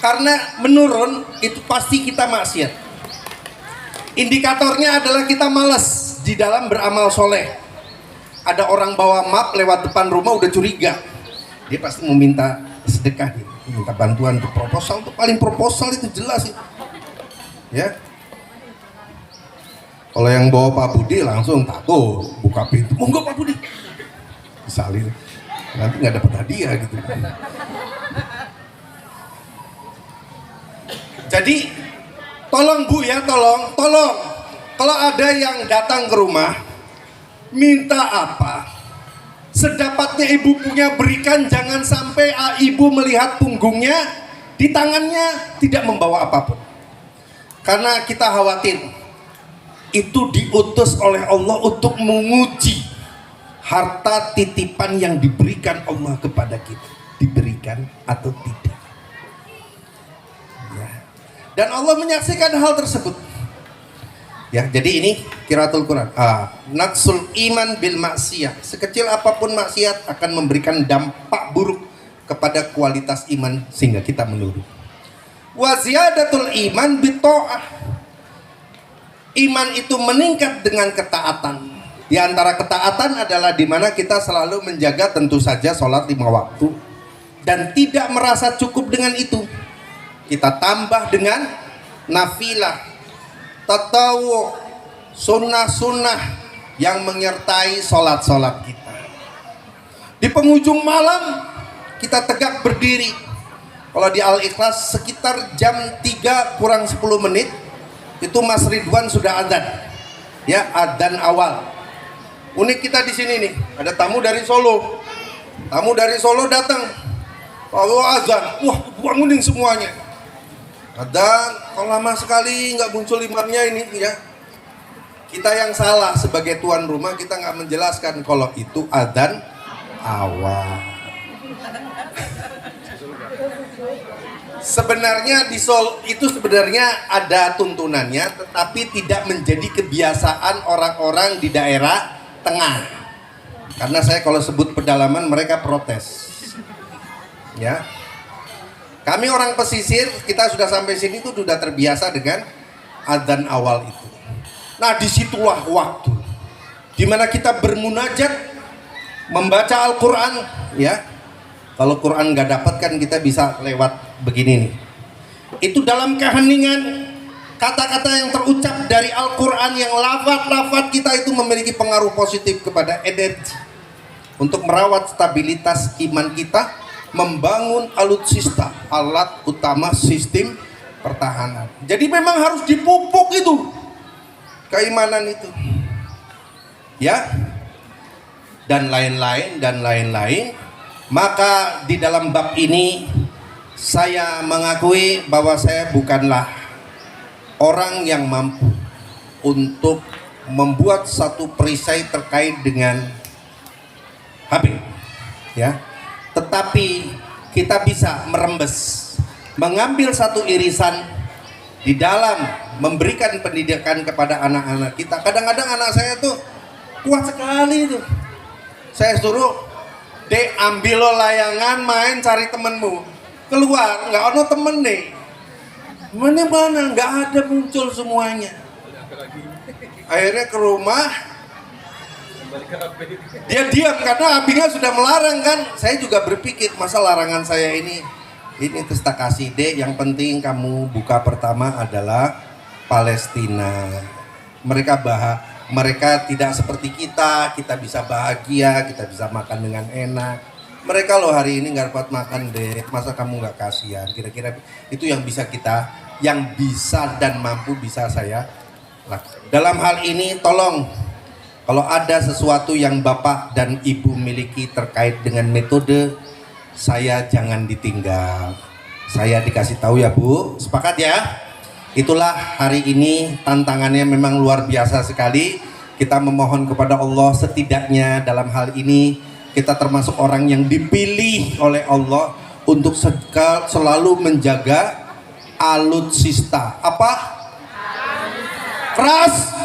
karena menurun, itu pasti kita maksiat. Indikatornya adalah kita malas di dalam beramal soleh. Ada orang bawa map lewat depan rumah udah curiga. Dia pasti mau minta sedekah, minta bantuan untuk proposal. Untuk paling proposal itu jelas itu. Ya. Kalau yang bawa Pak Budi langsung takut buka pintu. Monggo Pak Budi. Disalin. Nanti nggak dapat hadiah gitu. Jadi tolong Bu ya, tolong. Kalau ada yang datang ke rumah minta apa? Sedapatnya ibu punya berikan, jangan sampai ibu melihat punggungnya, di tangannya tidak membawa apapun. Karena kita khawatir itu diutus oleh Allah untuk menguji harta titipan yang diberikan Allah kepada kita, diberikan atau tidak. Ya. Dan Allah menyaksikan hal tersebut. Ya, jadi ini qiraatul Quran. Naqsul iman bil maksiyah. Sekecil apapun maksiat akan memberikan dampak buruk kepada kualitas iman sehingga kita menurun. Wa ziyadatul iman bit ta'ah. Iman itu meningkat dengan ketaatan. Di antara ketaatan adalah di mana kita selalu menjaga tentu saja sholat 5 waktu dan tidak merasa cukup dengan itu. Kita tambah dengan nafilah, tatawu, sunnah-sunnah yang menyertai sholat-sholat kita. Di penghujung malam kita tegak berdiri. Kalau di Al-Ikhlas sekitar jam 3 kurang 10 menit itu Mas Ridwan sudah adzan. Ya, adzan awal. Unik kita di sini nih, ada tamu dari Solo. Tamu dari Solo datang. Kalau azan, wah bangunin semuanya. Adzan, kalau lama sekali nggak muncul imamnya ini ya. Kita yang salah sebagai tuan rumah, kita nggak menjelaskan kalau itu adzan awal. Sebenarnya di Solo itu sebenarnya ada tuntunannya, tetapi tidak menjadi kebiasaan orang-orang di daerah tengah. Karena saya kalau sebut pedalaman mereka protes. Ya. Kami orang pesisir, kita sudah sampai sini tuh sudah terbiasa dengan adzan awal itu. Nah, disitulah waktu dimana kita bermunajat, membaca Al-Quran, ya. Kalau Quran nggak dapat kan kita bisa lewat begini nih. Itu dalam keheningan, kata-kata yang terucap dari Al-Quran, yang lafaz-lafaz kita itu memiliki pengaruh positif kepada energi untuk merawat stabilitas iman kita, membangun alutsista, alat utama sistem pertahanan. Jadi memang harus dipupuk itu keimanan itu, ya, dan lain-lain. Maka di dalam bab ini saya mengakui bahwa saya bukanlah orang yang mampu untuk membuat satu perisai terkait dengan HP, ya. Tetapi kita bisa merembes, mengambil satu irisan di dalam memberikan pendidikan kepada anak-anak kita. Kadang-kadang anak saya tuh kuat sekali tuh. Saya suruh, "Dek, ambil lo layangan, main cari temenmu." Keluar, nggak ada temen deh. Mana nggak ada, muncul semuanya. Akhirnya ke rumah, dia diam karena abinya sudah melarang kan. Saya juga berpikir, masa larangan saya ini terus tak kasih deh. Yang penting kamu buka pertama adalah Palestina. Mereka tidak seperti kita bisa bahagia, kita bisa makan dengan enak. Mereka loh hari ini nggak dapat makan deh, masa kamu nggak kasihan? Kira-kira itu yang bisa dan mampu bisa saya lakukan. Dalam hal ini tolong, kalau ada sesuatu yang Bapak dan Ibu miliki terkait dengan metode, saya jangan ditinggal. Saya dikasih tahu ya Bu, sepakat ya? Itulah hari ini tantangannya memang luar biasa sekali. Kita memohon kepada Allah, setidaknya dalam hal ini kita termasuk orang yang dipilih oleh Allah untuk selalu menjaga alutsista. Apa? Keras.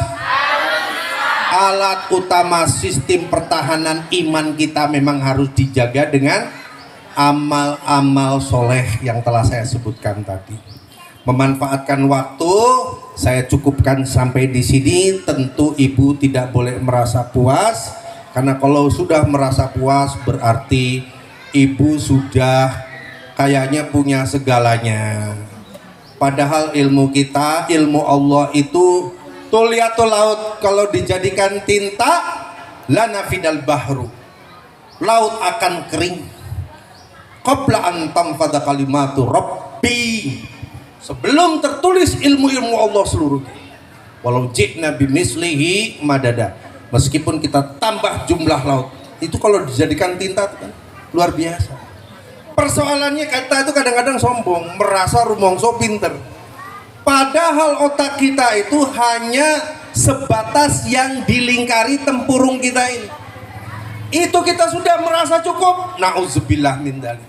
Alat utama sistem pertahanan iman kita memang harus dijaga dengan amal-amal soleh yang telah saya sebutkan tadi. Memanfaatkan waktu, saya cukupkan sampai di sini. Tentu Ibu tidak boleh merasa puas, karena kalau sudah merasa puas berarti Ibu sudah kayaknya punya segalanya. Padahal ilmu kita, ilmu Allah itu tuliatul laut, kalau dijadikan tinta, lanafidal bahru, laut akan kering. Qabla an tanfada kalimatu Rabbi, sebelum tertulis ilmu-ilmu Allah seluruhnya. Walau ji'na bimislihi madada, Meskipun kita tambah jumlah laut, itu kalau dijadikan tinta itu kan luar biasa. Persoalannya kita itu kadang-kadang sombong, merasa rumongso pinter. Padahal otak kita itu hanya sebatas yang dilingkari tempurung kita ini. Itu kita sudah merasa cukup. Nauzubillah min dzalik.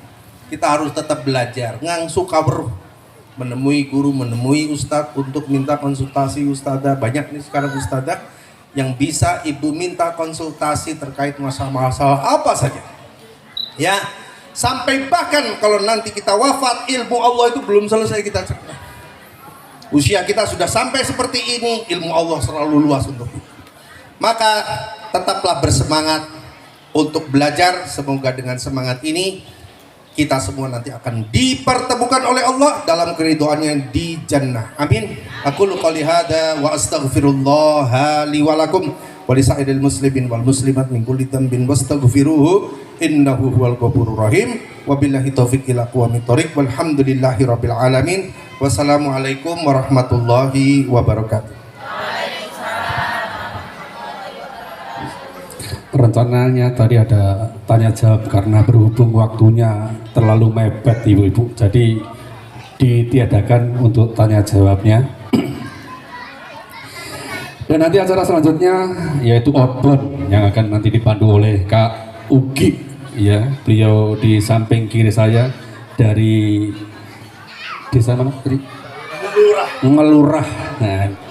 Kita harus tetap belajar, ngangsu kabruh, menemui guru, menemui ustadz untuk minta konsultasi ustadzah. Banyak nih sekarang ustadzah yang bisa ibu minta konsultasi terkait masalah-masalah apa saja. Ya, sampai bahkan kalau nanti kita wafat, ilmu Allah itu belum selesai kita cerna. Usia kita sudah sampai seperti ini, ilmu Allah selalu luas untuk kita. Maka tetaplah bersemangat untuk belajar. Semoga dengan semangat ini kita semua nanti akan dipertemukan oleh Allah dalam keridhoannya di jannah. Amin. Aku qouli hadza wa astaghfirullah li wa lakum wa lisairil muslimin wal muslimat min kulli dhanbin wastaghfiruhu innahu huwal ghafurur rahim. Wabillahi taufiq ila aqwamit thoriq walhamdulillahi rabbil alamin. Wassalamualaikum warahmatullahi wabarakatuh. Rencananya tadi ada tanya jawab, karena berhubung waktunya terlalu mepet ibu-ibu, jadi ditiadakan untuk tanya jawabnya. Dan nanti acara selanjutnya yaitu outbound yang akan nanti dipandu oleh Kak Ugi, ya, beliau di samping kiri saya dari desa mana tadi? Ngelurah. Nah,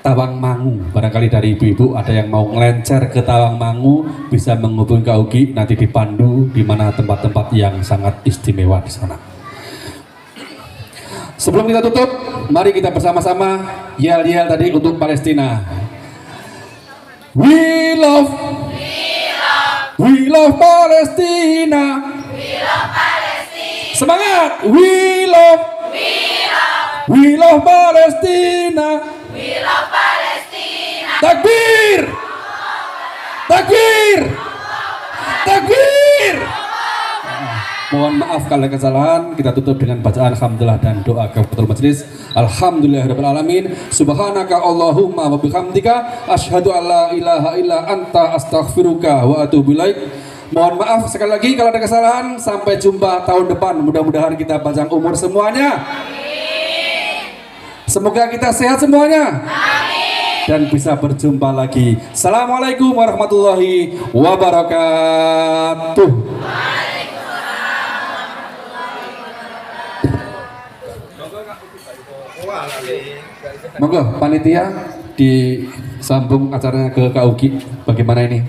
Tawangmangu. Barangkali dari ibu-ibu ada yang mau ngelencer ke Tawangmangu, bisa menghubungi Kak Ugi, nanti dipandu di mana tempat-tempat yang sangat istimewa di sana. Sebelum kita tutup, mari kita bersama-sama yel-yel tadi untuk Palestina. We love Palestina. Semangat. We love Palestina. Takbir! Takbir! Takbir! Mohon maaf kalau ada kesalahan. Kita tutup dengan bacaan alhamdulillah dan doa kafaratul majelis. Alhamdulillahirabbil alamin. Subhanaka Allahumma wa bihamdika asyhadu an la ilaha illa anta astaghfiruka wa atubu ilaik. Mohon maaf sekali lagi kalau ada kesalahan. Sampai jumpa tahun depan. Mudah-mudahan kita panjang umur semuanya. Semoga kita sehat semuanya. Dan bisa berjumpa lagi. Assalamualaikum warahmatullahi wabarakatuh. Monggo panitia disambung acaranya ke Kak Ugi. Bagaimana ini?